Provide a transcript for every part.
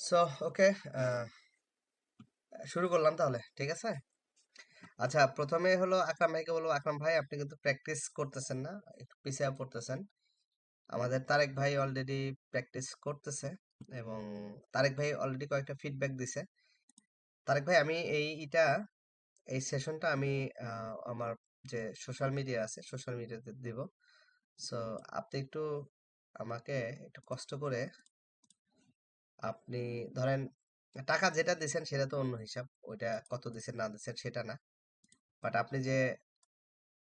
So okay, শুরু করলাম তাহলে, ঠিক আছে। আচ্ছা, প্রথমে হলো আকরাম ভাইকে বলবো, আকরাম ভাই আপনি কিন্তু প্র্যাকটিস করতেছেন না, একটু পিছিয়ে পড়তেছেন। আমাদের তারেক ভাই অলরেডি প্র্যাকটিস করতেছে এবং তারেক ভাই অলরেডি কয়েকটা ফিডব্যাক দিছে। তারেক ভাই আমি এই সেশনটা আমি আমার যে সোশ্যাল মিডিয়া আছে সোশ্যাল মিডিয়াতে দিব। সো আপনি একটু আমাকে একটু কষ্ট করে আপনি ধরেন টাকা যেটা দিছেন সেটা তো অন্য হিসাব, ওইটা কত দিছেন না দিছেন সেটা না। বাট আপনি যে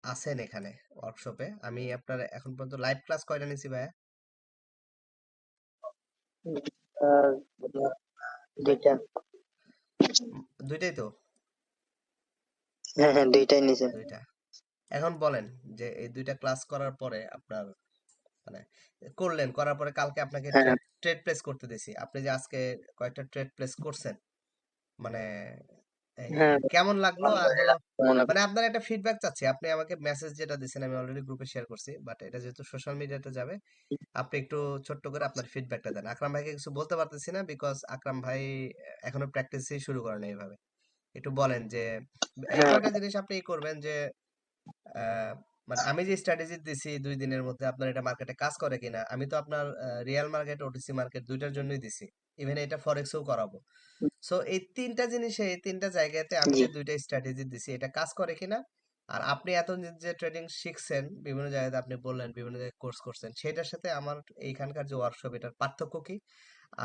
আছেন এখানে ওয়ার্কশপে, আমি আপনার এখন পর্যন্ত লাইভ ক্লাস কয়টা নিছি ভাইয়া? আর দুইটা। দুইটাই তো? হ্যাঁ হ্যাঁ, দুইটাই নিছে। দুইটা। এখন বলেন যে এই দুইটা ক্লাস করার পরে আপনার মানে করার পরে কালকে আপনাকে হ্যাঁ ট্রেড ট্রেড প্লেস করতে দিছি, আপনি যে আজকে কয়েকটা ট্রেড প্লেস করছেন, মানে এই হ্যাঁ, কেমন লাগলো? আর হলো মনে মানে আপনার একটা ফিডব্যাক চাচ্ছি। আপনি আমাকে মেসেজ যেটা দিছেন আমি অলরেডি গ্রুপে শেয়ার করছি, বাট এটা যেহেতু সোশ্যাল মিডিয়াতে যাবে, আপনি একটু ছোট্ট করে আপনার ফিডব্যাকটা দেন। আকরাম ভাইকে কিছু বলতে পারতেছি না, বিকজ আকরাম ভাই এখনো প্র্যাকটিসই শুরু করেন এইভাবে। একটু বলেন যে এই হ্যাঁ কয়টা জিনিস আপনি করবেন যে মানে আমি যে স্ট্র্যাটেজি দিছি 2 দিনের মধ্যে আপনার এটা মার্কেটে কাজ করে কিনা। আমি তো আপনার রিয়েল মার্কেট ওটিসি মার্কেট দুইটার জন্যই দিছি, ইভেন এটা ফরেক্সও করাবো। সো এই তিনটা জিনিসে এই তিনটা জায়গাতে আমি জি। যে দুইটা স্ট্র্যাটেজি দিছি এটা কাজ করে কিনা। আর আপনি এত যে ট্রেডিং শিখছেন বিভিন্ন জায়গাতে, আপনি বললেন বিভিন্ন জায়গায় কোর্স করছেন, সেটার সাথে আমার এইখানকার যে ওয়ার্কশপ এটার পার্থক্য কি।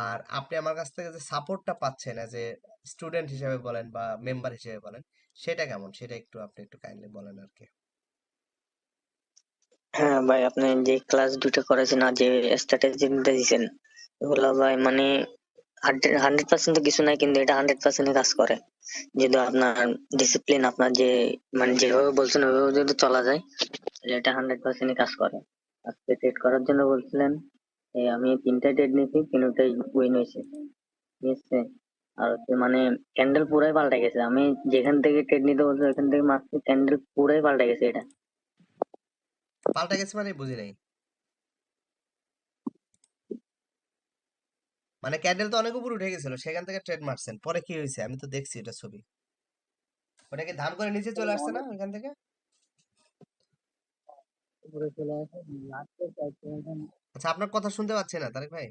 আর আপনি আমার কাছ থেকে যে সাপোর্টটা পাচ্ছেন এজ এ স্টুডেন্ট হিসেবে বলেন বা মেম্বার হিসেবে বলেন, সেটা কেমন, সেটা একটু আপনি একটু কাইন্ডলি বলেন আর কি। হ্যাঁ ভাই, আপনি যে ক্লাস দুটো করেছেন আর যে স্ট্র্যাটেজি দিয়েছেন, ওগুলো ভাই মানে 100% তো কিছু নাই, কিন্তু এটা 100% কাজ করে। যদি আপনার ডিসিপ্লিন, আপনার যে মানে যেভাবে বলছেন ওইভাবে যদি চলা যায়, তাহলে এটা 100% কাজ করে। আজকে ট্রেড করার জন্য বলছিলেন, এই আমি 3টা ট্রেড নিয়েছি, 3টাই উইন হয়েছে, ঠিক আছে। আর হচ্ছে মানে ক্যান্ডেল পুরাই পাল্টে গেছে। আমি যেখান থেকে ট্রেড নিতে বলছি ওখান থেকে মাত্র ক্যান্ডেল পুরাই পাল্টে গেছে এটা। পাল্টা গেছে মানে বুঝি নাই। মানে ক্যান্ডেল তো অনেক উপর উঠে গেছিল, সেখান থেকে ট্রেড মারছেন, পরে কি হয়েছে? আমি তো দেখছি এটা ছবি। ওটা কি ধাম করে নিচে চলে আসছে না ওইখান থেকে? উপরে চলে আসে লাস্টে আচ্ছা, আপনার কথা শুনতে পাচ্ছি না তারেক ভাই।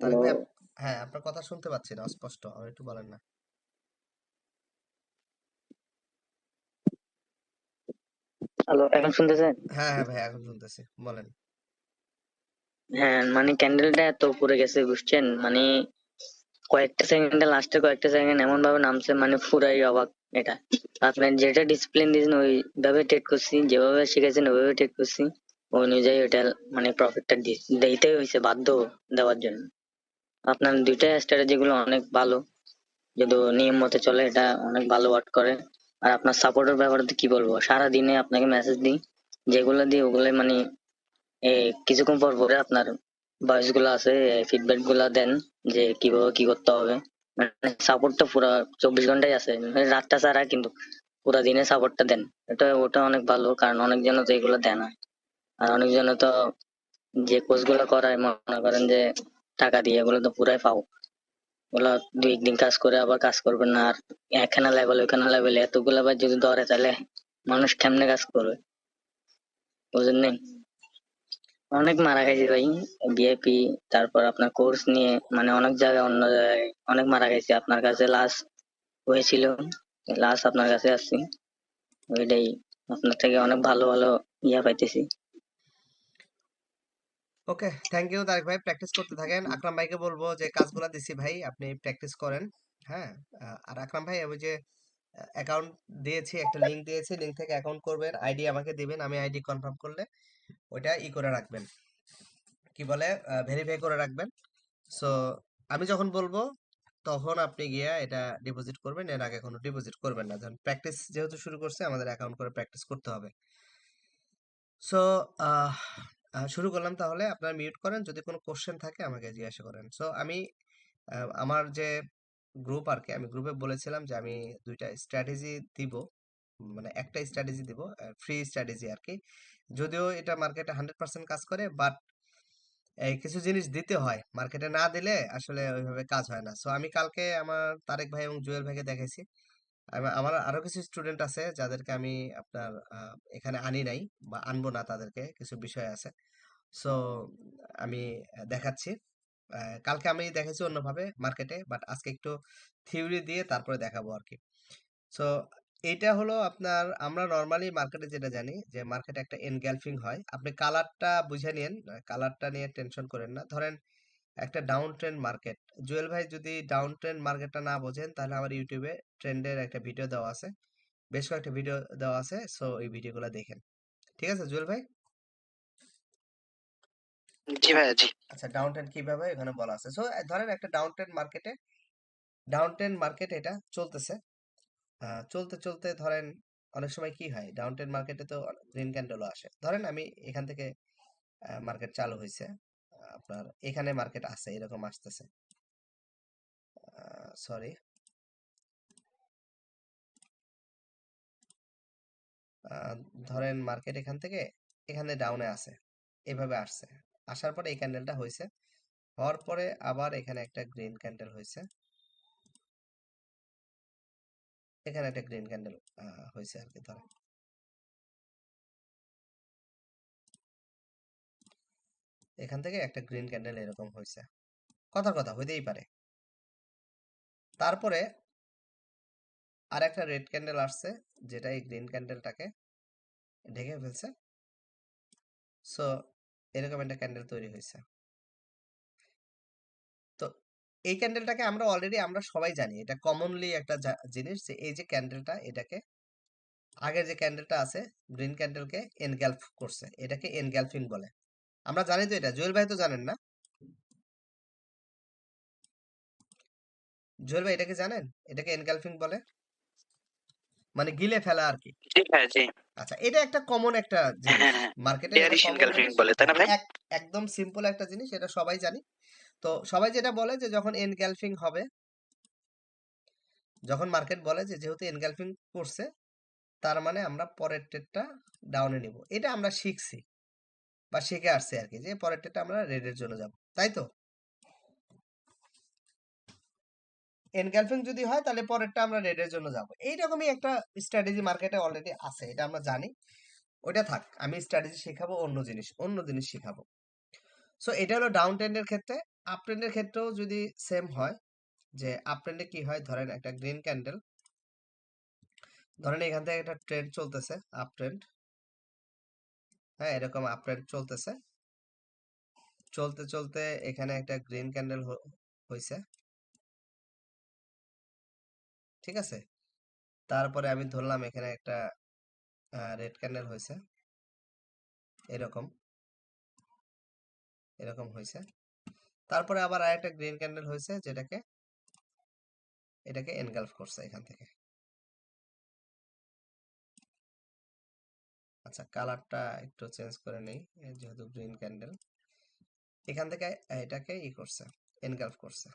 তারেক হ্যালো। ভাই হ্যাঁ, আপনার কথা শুনতে পাচ্ছি না, অস্পষ্ট, আর একটু বলেন না। হ্যালো, এখন শুনতেছেন? হ্যাঁ হ্যাঁ ভাই, এখন শুনতেছি, বলেন। হ্যাঁ, মানে ক্যান্ডেলটা এত উপরে গেছে বুঝছেন, মানে কয়েকটা সেকেন্ডে, লাস্টে কয়েকটা সেকেন্ড এমন ভাবে নামছে, মানে পুরাই অবাক এটা। আপনার যেটা ডিসিপ্লিন দিয়েছেন ওইভাবে ট্রেড করছি, যেভাবে শিখেছেন ওইভাবে ট্রেড করছি, ওই অনুযায়ী ওটা মানে প্রফিটটা দিতেই হয়েছে, বাধ্য দেওয়ার জন্য। আপনার দুইটা স্ট্র্যাটেজি গুলো অনেক ভালো, যদি নিয়ম মতে চলে এটা অনেক ভালো ওয়ার্ক করে। আর আপনার সাপোর্টের ব্যাপারে তো কি বলবো, সারা দিনে আপনাকে মেসেজ দিই, যেগুলো দিই ওগুলো মানে কিছুক্ষণ পর পরে আপনার ভয়েস গুলো আছে, ফিডব্যাক গুলা দেন যে কিভাবে কি করতে হবে। মানে সাপোর্টটা পুরো 24 ঘন্টাই আছে, মানে রাতটা ছাড়া কিন্তু পুরো দিনে সাপোর্টটা দেন। ওটা অনেক ভালো, কারণ অনেকজন তো এগুলো দেয় না। আর অনেকজন তো যে কোর্স গুলো করায় মনে করেন যে টাকা দিয়ে, এগুলো তো পুরাই ফাও। ওগুলা 2 একদিন কাজ করে আবার কাজ করবেন না। আর এখানে লেভেল ওখানে লেভেল এতগুলো আবার যদি ধরে, তাহলে মানুষ কেমনে কাজ করবে, বুঝেন নাই? অনেক মারা গেছে ভাই, বিএপি, তারপর আপনার কোর্স নিয়ে মানে অনেক জায়গায়, অন্য জায়গায় অনেক মারা গেছে। আপনার কাছে লাস্ট হয়েছিল, লাস্ট আপনার কাছে আসছি, ওইটাই। আপনার থেকে অনেক ভালো ভালো ইয়া পাইতেছি। ওকে, থ্যাংক ইউ তারেক ভাই, প্র্যাকটিস করতে থাকেন। আকরাম ভাইকে বলবো যে কাজগুলো দিছি ভাই আপনি প্র্যাকটিস করেন। হ্যাঁ, আর আকরাম ভাই ওই যে অ্যাকাউন্ট দিয়েছি, একটা লিংক দিয়েছি, লিংক থেকে অ্যাকাউন্ট করবেন, আইডি আমাকে দিবেন, আমি আইডি কনফার্ম করলে ওইটা করে রাখবেন, কি বলে, ভেরিফাই করে রাখবেন। সো আমি যখন বলবো তখন আপনি গিয়া এটা ডিপোজিট করবেন, এর আগে কোনো ডিপোজিট করবেন না। যখন প্র্যাকটিস যেহেতু শুরু করছে, আমাদের অ্যাকাউন্ট করে প্র্যাকটিস করতে হবে। সো শুরু করলাম তাহলে। আপনারা মিউট করেন, যদি কোনো কোশ্চেন থাকে আমাকে জিজ্ঞাসা করেন। সো আমি আমার যে গ্রুপ আর কি, আমি গ্রুপে বলেছিলাম যে আমি দুইটা স্ট্র্যাটেজি দিব। মানে একটা স্ট্র্যাটেজি দিব, ফ্রি স্ট্র্যাটেজি আর কি। যদিও এটা মার্কেটে 100% কাজ করে, বাট এই কিছু জিনিস দিতে হয়, মার্কেটে না দিলে আসলে ওইভাবে কাজ হয় না। সো আমি কালকে আমার তারেক ভাই এবং জুয়েল ভাইকে দেখাইছি। আমার আরো কিছু স্টুডেন্ট আছে যাদেরকে আমি আপনার এখানে আনি নাই বা আনবো না, তাদেরকে কিছু বিষয় আছে। সো আমি দেখাচ্ছি। কালকে আমি দেখাইছি অন্যভাবে মার্কেটে, বাট আজকে একটু থিওরি দিয়ে তারপরে দেখাবো আর কি। সো এইটা হলো আপনার, আমরা নর্মালি মার্কেটে যেটা জানি যে মার্কেটে একটা এনগালফিং হয়। আপনি কালারটা বুঝে নিন, কালারটা নিয়ে টেনশন করেন না। ধরেন একটা ডাউন ট্রেন্ড মার্কেট, জুয়েল ভাই যদি ডাউন ট্রেন্ড মার্কেটটা না বোঝেন তাহলে আমার ইউটিউবে ট্রেন্ডের একটা ভিডিও দেওয়া আছে, বেশ কয়েকটা ভিডিও দেওয়া আছে। সো এই ভিডিওগুলো দেখেন, ঠিক আছে জুয়েল ভাই? জি ভাইয়া, জি। আচ্ছা, ডাউন ট্রেন্ড কিভাবে এখানে বলা আছে। সো ধরেন একটা ডাউন ট্রেন্ড মার্কেট এটা চলতেছে। চলতে চলতে ধরেন অনেক সময় কি হয়, ডাউন ট্রেন্ড মার্কেটে তো গ্রিন ক্যান্ডেলও আসে। ধরেন আমি এখান থেকে মার্কেট চালু হয়েছে, আপনার এখানে মার্কেট আছে, এরকম আসতেছে। সরি, ধরেন মার্কেট এখান থেকে এখানে ডাউনে আছে, এভাবে আসছে। আসার পরে এই ক্যান্ডেলটা হয়েছে, হওয়ার পরে আবার এখানে একটা গ্রিন ক্যান্ডেল হয়েছে, এখানে একটা গ্রিন ক্যান্ডেল হয়েছে আর কি। ধরেন এখান থেকে একটা গ্রিন ক্যান্ডেল এরকম হয়েছে, কথার কথা হইতেই পারে। তারপরে আর একটা রেড ক্যান্ডেল আসছে, যেটা এই গ্রিন ক্যান্ডেলটাকে ঢেকে ফেলছে। সো এরকম একটা ক্যান্ডেল তৈরি হয়েছে। তো এই ক্যান্ডেলটাকে আমরা অলরেডি আমরা সবাই জানি, এটা কমনলি একটা জিনিস যে এই যে ক্যান্ডেলটা, এটাকে আগের যে ক্যান্ডেলটা আছে গ্রিন ক্যান্ডেলকে এনগালফ করছে, এটাকে এনগালফিং বলে। আমরা জানি তো এটা, জুয়েল ভাই তো জানেন না? জুয়েল ভাই এটাকে জানেন, এটাকে এনগালফিং বলে, মানে গিলে ফেলা আর কি। জি ভাইয়া, জি। আচ্ছা, এটা একটা কমন একটা হ্যাঁ, জিনিস, হ্যাঁ। মার্কেটের এটা বেয়ারিশ কমন এনগালফিং জিনিস। বলে, তাই না ভাই? একদম সিম্পল একটা জিনিস, এটা সবাই জানি। তো সবাই যেটা বলে যে যখন এনগালফিং হবে, যখন মার্কেট বলে যে যেহেতু এনগালফিং করছে, তার মানে আমরা পরের ট্রেডটা ডাউনে নিব। এটা আমরা শিখছি বা শিখে আসছি আর কি, যে পরের ট্রেডটা আমরা রেডের জন্য যাব, তাই তো? এনগালফিং যদি হয় তাহলে পরেরটা আমরা রেডের জন্য যাব। এইরকমই একটা স্ট্র্যাটেজি মার্কেটে অলরেডি আছে, এটা আমরা জানি। ওইটা থাক, আমি স্ট্র্যাটেজি শেখাবো, অন্য জিনিস শেখাবো। সো এটা হলো ডাউন ট্রেন্ডের ক্ষেত্রে। আপ ট্রেন্ডের ক্ষেত্রেও যদি সেম হয়, যে আপ ট্রেন্ডে কি হয়, ধরেন একটা গ্রিন ক্যান্ডেল, ধরেন এখান থেকে একটা ট্রেন্ড চলতেছে, আপ ট্রেন্ড। হ্যাঁ, এরকম আপ ট্রেন্ড চলতেছে, চলতে চলতে এখানে একটা গ্রিন ক্যান্ডেল হয়েছে, ঠিক আছে। তারপরে আমি ধরলাম এখানে একটা রেড ক্যান্ডেল হয়েছে, এরকম এরকম হয়েছে। তারপরে আবার আরেকটা গ্রিন ক্যান্ডেল হয়েছে, যেটাকে এটাকে এনগালফ করছে এখান থেকে। আচ্ছা, কালারটা একটু চেঞ্জ করে নেই, যেহেতু গ্রিন ক্যান্ডেল, এখান থেকে এটাকে করছে, এনগালফ করছে।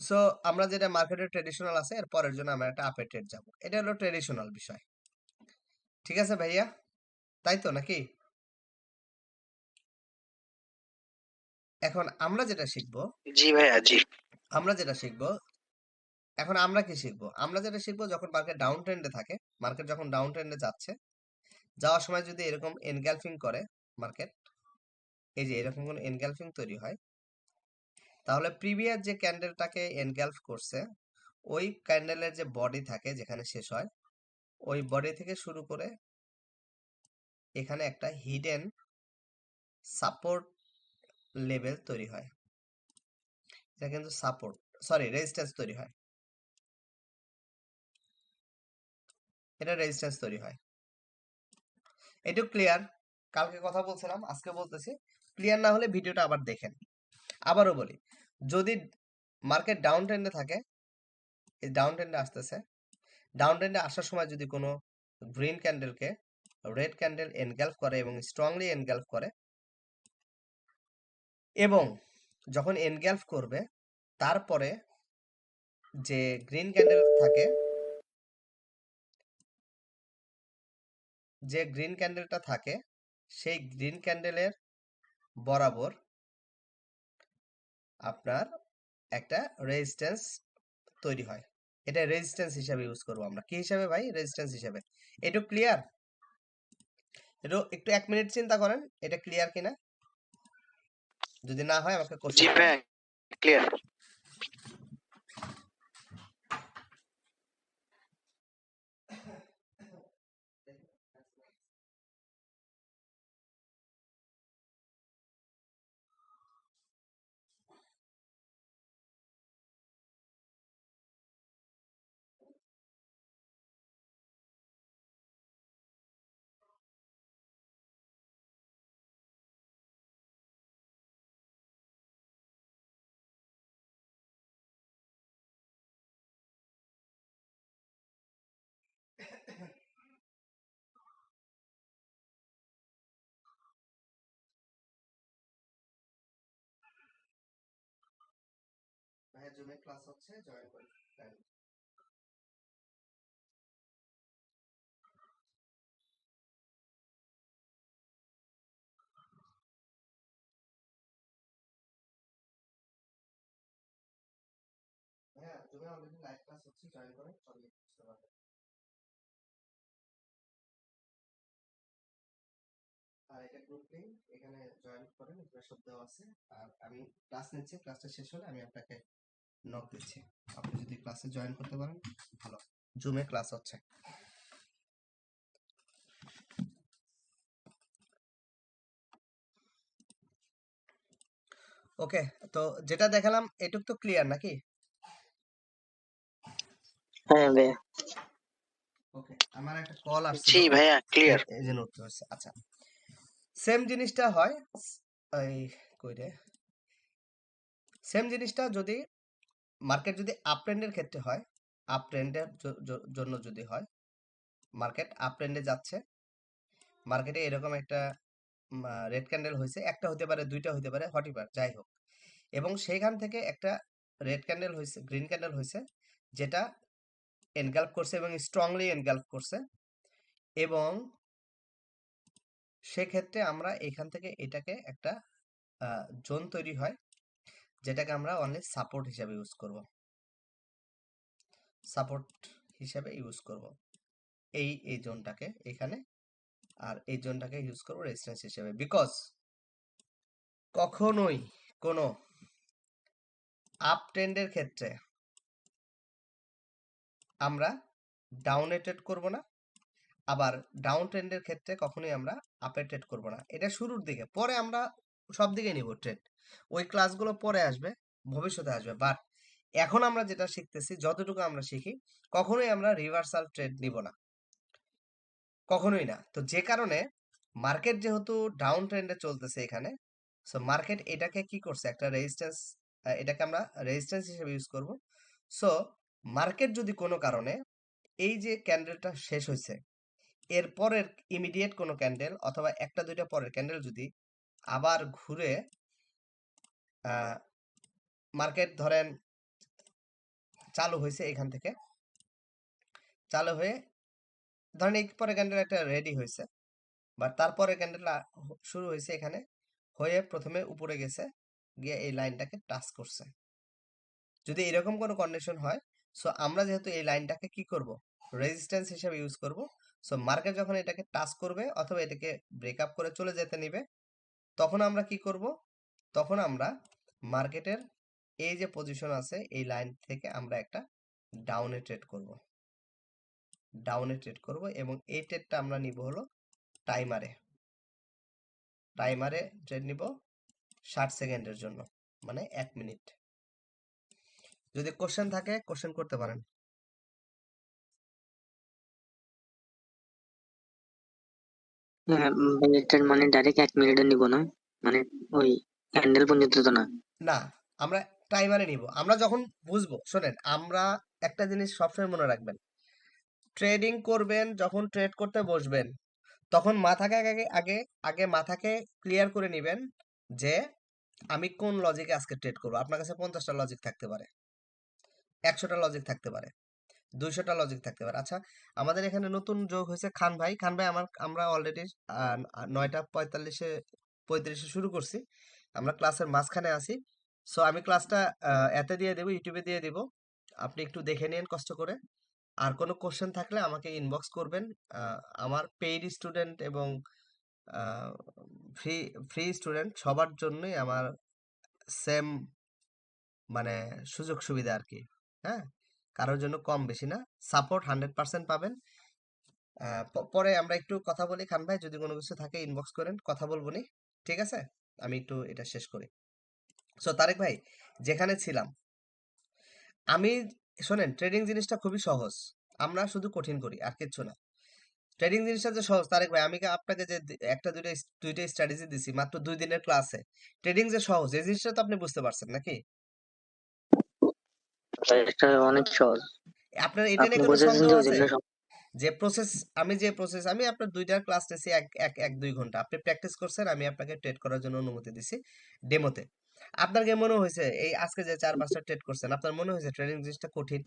সো আমরা যেটা মার্কেটের ট্রেডিশনাল আছে, এর পরের জন্য আমরা একটা আপে ট্রেড যাবো। এটা হলো ট্রেডিশনাল বিষয়, ঠিক আছে ভাইয়া? তাই তো নাকি? এখন আমরা যেটা শিখবো, জি ভাইয়া, জি। আমরা যেটা শিখবো এখন আমরা কি শিখবো, আমরা যেটা শিখবো, যখন মার্কেট ডাউন ট্রেন্ডে থাকে, মার্কেট যখন ডাউন ট্রেন্ডে যাচ্ছে, যাওয়ার সময় যদি এরকম এনগালফিং করে মার্কেট, এই যে এরকম কোন এনগালফিং তৈরি হয়, তাহলে প্রিভিয়াস যে ক্যান্ডেলটাকে এনগালফ করছে, ওই ক্যান্ডেলের যে বডি থাকে যেখানে শেষ হয়, ওই বডি থেকে শুরু করে এখানে একটা হিডেন সাপোর্ট লেভেল তৈরি হয়। এটা কিন্তু সাপোর্ট, সরি, রেজিস্ট্যান্স তৈরি হয়, এটা রেজিস্ট্যান্স তৈরি হয়। এটুকু ক্লিয়ার? কালকে কথা বলছিলাম, আজকে বলতেছি। ক্লিয়ার না হলে ভিডিওটা আবার দেখেন। আবারও বলি, যদি মার্কেট ডাউন ট্রেন্ডে থাকে, এই ডাউন ট্রেন্ডে আসতেছে, ডাউন ট্রেন্ডে আসার সময় যদি কোনো গ্রিন ক্যান্ডেলকে রেড ক্যান্ডেল এনগালফ করে এবং স্ট্রংলি এনগালফ করে, এবং যখন এনগালফ করবে তারপরে যে গ্রিন ক্যান্ডেল থাকে যে গ্রিন ক্যান্ডেলটা থাকে সেই গ্রিন ক্যান্ডেলের বরাবর আপনার একটা রেজিস্ট্যান্স তৈরি হয়। এটা রেজিস্ট্যান্স হিসাবে ইউজ করবো আমরা। কি হিসাবে ভাই? রেজিস্ট্যান্স হিসাবে। এটা ক্লিয়ার? এটা একটু 1 মিনিট চিন্তা করেন এটা ক্লিয়ার কিনা। যদি না হয় আমাকে জি কোশ্চেন করেন। ভাইয়া ক্লিয়ার। ভাইয়া জুমে ক্লাস হচ্ছে, জয়েন করেন। ভাইয়া জুমে অলরেডি লাইভ ক্লাস হচ্ছে, জয়েন করেন, সবই বুঝতে পারবেন। আর এটা গ্রুপ লিংক, এখানে জয়েন করেন, এখানে সব দেওয়া আছে। আর আমি ক্লাস নিচ্ছি, ক্লাসটা শেষ হলে আমি আপনাকে নক দিচ্ছি। আপনি যদি ক্লাসে জয়েন করতে পারেন ভালো। জুমে ক্লাস হচ্ছে। ওকে, তো যেটা দেখালাম এটুক তো ক্লিয়ার নাকি? হ্যাঁ ভাইয়া। ওকে, আমার একটা কল আসছিল, জি ভাইয়া ক্লিয়ার। এই যে নোট হচ্ছে। আচ্ছা, সেম জিনিসটা হয় এই কই রে, সেম জিনিসটা যদি মার্কেট যদি আপ ট্রেন্ডের ক্ষেত্রে হয়, আপ ট্রেন্ডের জন্য যদি হয়, মার্কেট আপ ট্রেন্ডে যাচ্ছে, মার্কেটে এরকম একটা রেড ক্যান্ডেল হয়েছে, একটা হতে পারে, দুইটা হতে পারে, হোয়াটএভার যাই হোক, এবং সেইখান থেকে একটা রেড ক্যান্ডেল হয়েছে, গ্রিন ক্যান্ডেল হয়েছে, যেটা এনগালফ করছে এবং স্ট্রংলি এনগালফ করছে, এবং সেক্ষেত্রে আমরা এখান থেকে এটাকে একটা জোন তৈরি হয়, যেটাকে আমরা অনলি সাপোর্ট হিসাবে ইউজ করব, সাপোর্ট হিসাবে ইউজ করব এই জোনটাকে এখানে, আর এই জোনটাকে ইউজ করব রেজিস্ট্যান্স হিসেবে। বিকজ কখনোই কোনো আপ ট্রেন্ডের ক্ষেত্রে আমরা ডাউনে ট্রেড করব না, আবার ডাউন ট্রেন্ডের ক্ষেত্রে কখনোই আমরা আপে ট্রেড করব না। এটা শুরুর দিকে, পরে আমরা সব দিকে নিব ট্রেড, ওই ক্লাসগুলো পরে আসবে, ভবিষ্যতে আসবে। বাট এখন আমরা যেটা শিখতেছি, যতটুকু আমরা শিখি, কখনোই আমরা রিভার্সাল ট্রেড নিব না, কখনোই না। তো যে কারণে মার্কেট যেহেতু ডাউন ট্রেন্ডে চলতেছে এখানে, সো মার্কেট এটাকে কি করছে, একটা রেজিস্ট্যান্স, এটাকে আমরা রেজিস্ট্যান্স হিসেবে ইউজ করব। সো মার্কেট যদি কোনো কারণে এই যে ক্যান্ডেলটা শেষ হয়েছে, এর পরের ইমিডিয়েট কোনো ক্যান্ডেল অথবা একটা দুইটা পরের ক্যান্ডেল যদি আবার ঘুরে মার্কেট ধরেন চালু হয়েছে, এখান থেকে চালু হয়ে ধরেন এই পরে ক্যান্ডেল একটা রেডি হয়েছে, বা তারপরে ক্যান্ডেলটা শুরু হয়েছে এখানে, হয়ে প্রথমে উপরে গেছে, গিয়ে এই লাইনটাকে টাচ করছে, যদি এরকম কোনো কন্ডিশন হয়, সো আমরা যেহেতু এই লাইনটাকে কি করব, রেজিস্ট্যান্স হিসেবে ইউজ করব। সো মার্কেট যখন এটাকে টাচ করবে অথবা এটাকে ব্রেকআপ করে চলে যেতে নিবে, তখন আমরা কি করব, তখন আমরা মার্কেটের এই যে পজিশন আছে এই লাইন থেকে আমরা একটা ডাউনে ট্রেড করব, ডাউনে ট্রেড করব, এবং এই ট্রেডটা আমরা নিব হলো টাইমারে, টাইমারে ট্রেড নিব 60 সেকেন্ডের জন্য, মানে 1 মিনিট। যদি কোশ্চেন থাকে কোশ্চেন করতে পারেন। হ্যাঁ ভাইয়া, এটার মানে ডাইরেক্ট 1 মিনিটে নিব না, মানে ওই ক্যান্ডেল পর্যন্ত তো না? না, আমরা টাইমারে নিব। আমরা যখন বুঝবো, শোনেন, আমরা একটা জিনিস সবসময় মনে রাখবেন, ট্রেডিং করবেন, যখন ট্রেড করতে বসবেন, তখন মাথাকে আগে আগে আগে মাথাকে ক্লিয়ার করে নেবেন যে আমি কোন লজিকে আজকে ট্রেড করবো। আপনার কাছে 50টা লজিক থাকতে পারে, 100টা লজিক থাকতে পারে। 200টা লজিক থাকতে পারে। আচ্ছা, আমাদের এখানে নতুন যোগ হয়েছে খান ভাই। খান ভাই, আমরা অলরেডি 9টা 45-এ শুরু করছি। আমরা ক্লাসের মাঝখানে আছি। সো আমি ক্লাসটা এতে দিয়ে দেবো, ইউটিউবে দিয়ে দিব। আপনি একটু দেখে নিন কষ্ট করে। আর কোনো কোশ্চেন থাকলে আমাকে ইনবক্স করবেন। আমার পেইড স্টুডেন্ট এবং ফ্রি ফ্রি স্টুডেন্ট সবার জন্যই আমার সেম মানে সুযোগ সুবিধা আর কি। হ্যাঁ, কারোর জন্য কম বেশি না, সাপোর্ট 100% পাবেন। পরে আমরা একটু কথা বলি খান ভাই, যদি কোনো কিছু থাকে ইনবক্স করেন, কথা বলবো নি। ঠিক আছে, আমি একটু এটা শেষ করি। সো তারেক ভাই, যেখানে ছিলাম আমি, শোনেন, ট্রেডিং জিনিসটা খুবই সহজ, আমরা শুধু কঠিন করি আর কিচ্ছু না। ট্রেডিং জিনিসটা যে সহজ তারেক ভাই, আমি আপনাকে যে একটা দুইটা স্ট্র্যাটেজি দিছি মাত্র 2 দিনের ক্লাসে, ট্রেডিং যে সহজ এই জিনিসটা তো আপনি বুঝতে পারছেন নাকি? এটা অনেক সহজ। আপনার এটা আপনি নিয়ে কোনো বুঝেছেন সন্দেহ যে আছে? ওজনটা যে প্রসেস আমি আপনার 2টা ক্লাস নিয়েছি, এক 2 ঘন্টা আপনি প্র্যাকটিস করছেন, আমি আপনাকে ট্রেড করার জন্য অনুমতি দিছি ডেমোতে। আপনার কি মনে হয়েছে এই আজকে যে 4-5টা ট্রেড করছেন, আপনার মনে হয়েছে ট্রেডিং জিনিসটা কঠিন?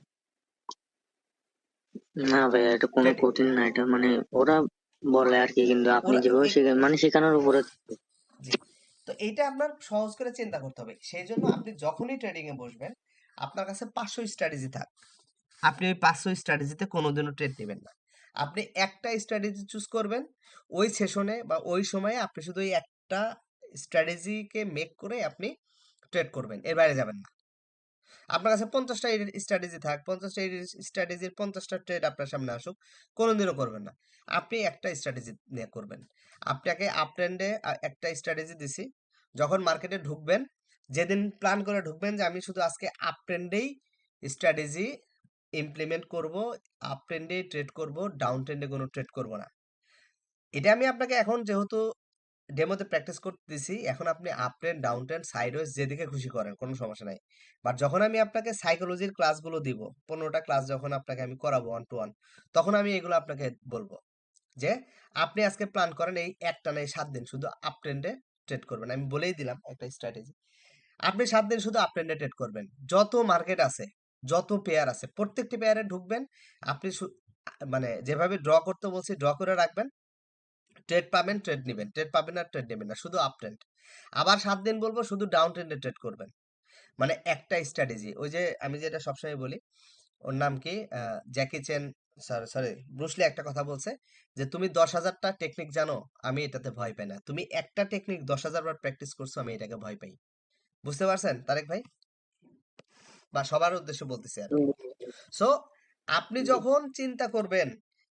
না ভাই, এটা কোনো ট্রেডিং, কঠিন না, এটা মানে ওরা বলে আর কি, কিন্তু আপনি ওরা যেভাবে মানে শেখানোর উপরে। জি, তো এইটা আপনার সহজ করে চিন্তা করতে হবে। সেই জন্য আপনি যখনই ট্রেডিং এ বসবেন, আপনার কাছে 500 স্ট্র্যাটেজি থাক, আপনি ওই 500 স্ট্র্যাটেজিতে কোনোদিনও ট্রেড নেবেন না। আপনি একটা স্ট্র্যাটেজি চুজ করবেন, ওই সেশনে বা ওই সময়ে আপনি শুধু ওই একটা স্ট্র্যাটেজিকে মেক করে আপনি ট্রেড করবেন, এর বাইরে যাবেন না। আপনার কাছে 50টা স্ট্র্যাটেজি থাক, 50টা স্ট্র্যাটেজির 50টা ট্রেড আপনার সামনে আসুক, কোনোদিনও করবেন না। আপনি একটা স্ট্র্যাটেজি নিয়ে করবেন। আপনাকে আপ ট্রেন্ডে একটা স্ট্র্যাটেজি দিছি, যখন মার্কেটে ঢুকবেন, যেদিন প্ল্যান করে ঢুকবেন যে আমি শুধু আজকে আপ ট্রেন্ডেই স্ট্র্যাটেজি ইমপ্লিমেন্ট করব, আপ ট্রেন্ডেই ট্রেড করব, ডাউন ট্রেন্ডে কোনো ট্রেড করব না। এটা আমি আপনাকে এখন যেহেতু ডেমোতে প্র্যাকটিস করতে দিছি, এখন আপনি up trend, down trend, sideways যেদিকে খুশি করেন, কোনো সমস্যা নাই। বাট যখন আমি আপনাকে সাইকোলজির ক্লাসগুলো দিব, 15টা ক্লাস যখন আপনাকে আমি করাবো 1 to 1, তখন আমি এগুলো আপনাকে বলবো যে আপনি আজকে প্ল্যান করেন এই একটানা এই 7 দিন শুধু আপ ট্রেন্ডে ট্রেড করবেন। আমি বলেই দিলাম একটা স্ট্র্যাটেজি, আপনি 7 দিন শুধু আপ ট্রেন্ডে ট্রেড করবেন। যত মার্কেট আছে, যত পেয়ার আছে, প্রত্যেকটি পেয়ারে ঢুকবেন। আপনি মানে যেভাবে ড্র করতে বলছি ড্র করে রাখবেন, ট্রেড পাবেন ট্রেড নেবেন, ট্রেড পাবেন আর ট্রেড নেবেন না, শুধু আপ ট্রেন্ড। আবার 7 দিন বলবো শুধু ডাউন ট্রেন্ডে ট্রেড করবেন। মানে একটা স্ট্র্যাটেজি, ওই যে আমি যেটা সবসময় বলি, ওর নাম কি, জ্যাকি চ্যান, সরি ব্রুসলি একটা কথা বলছে যে তুমি 10,000টা টেকনিক জানো, আমি এটাতে ভয় পাই না। তুমি একটা টেকনিক 10,000 বার প্র্যাকটিস করছো, আমি এটাকে ভয় পাই। বুঝতে পারছেন তারেক ভাই? বা সবার উদ্দেশ্যে বলতেছি আর কি। সো আপনি যখন চিন্তা করবেন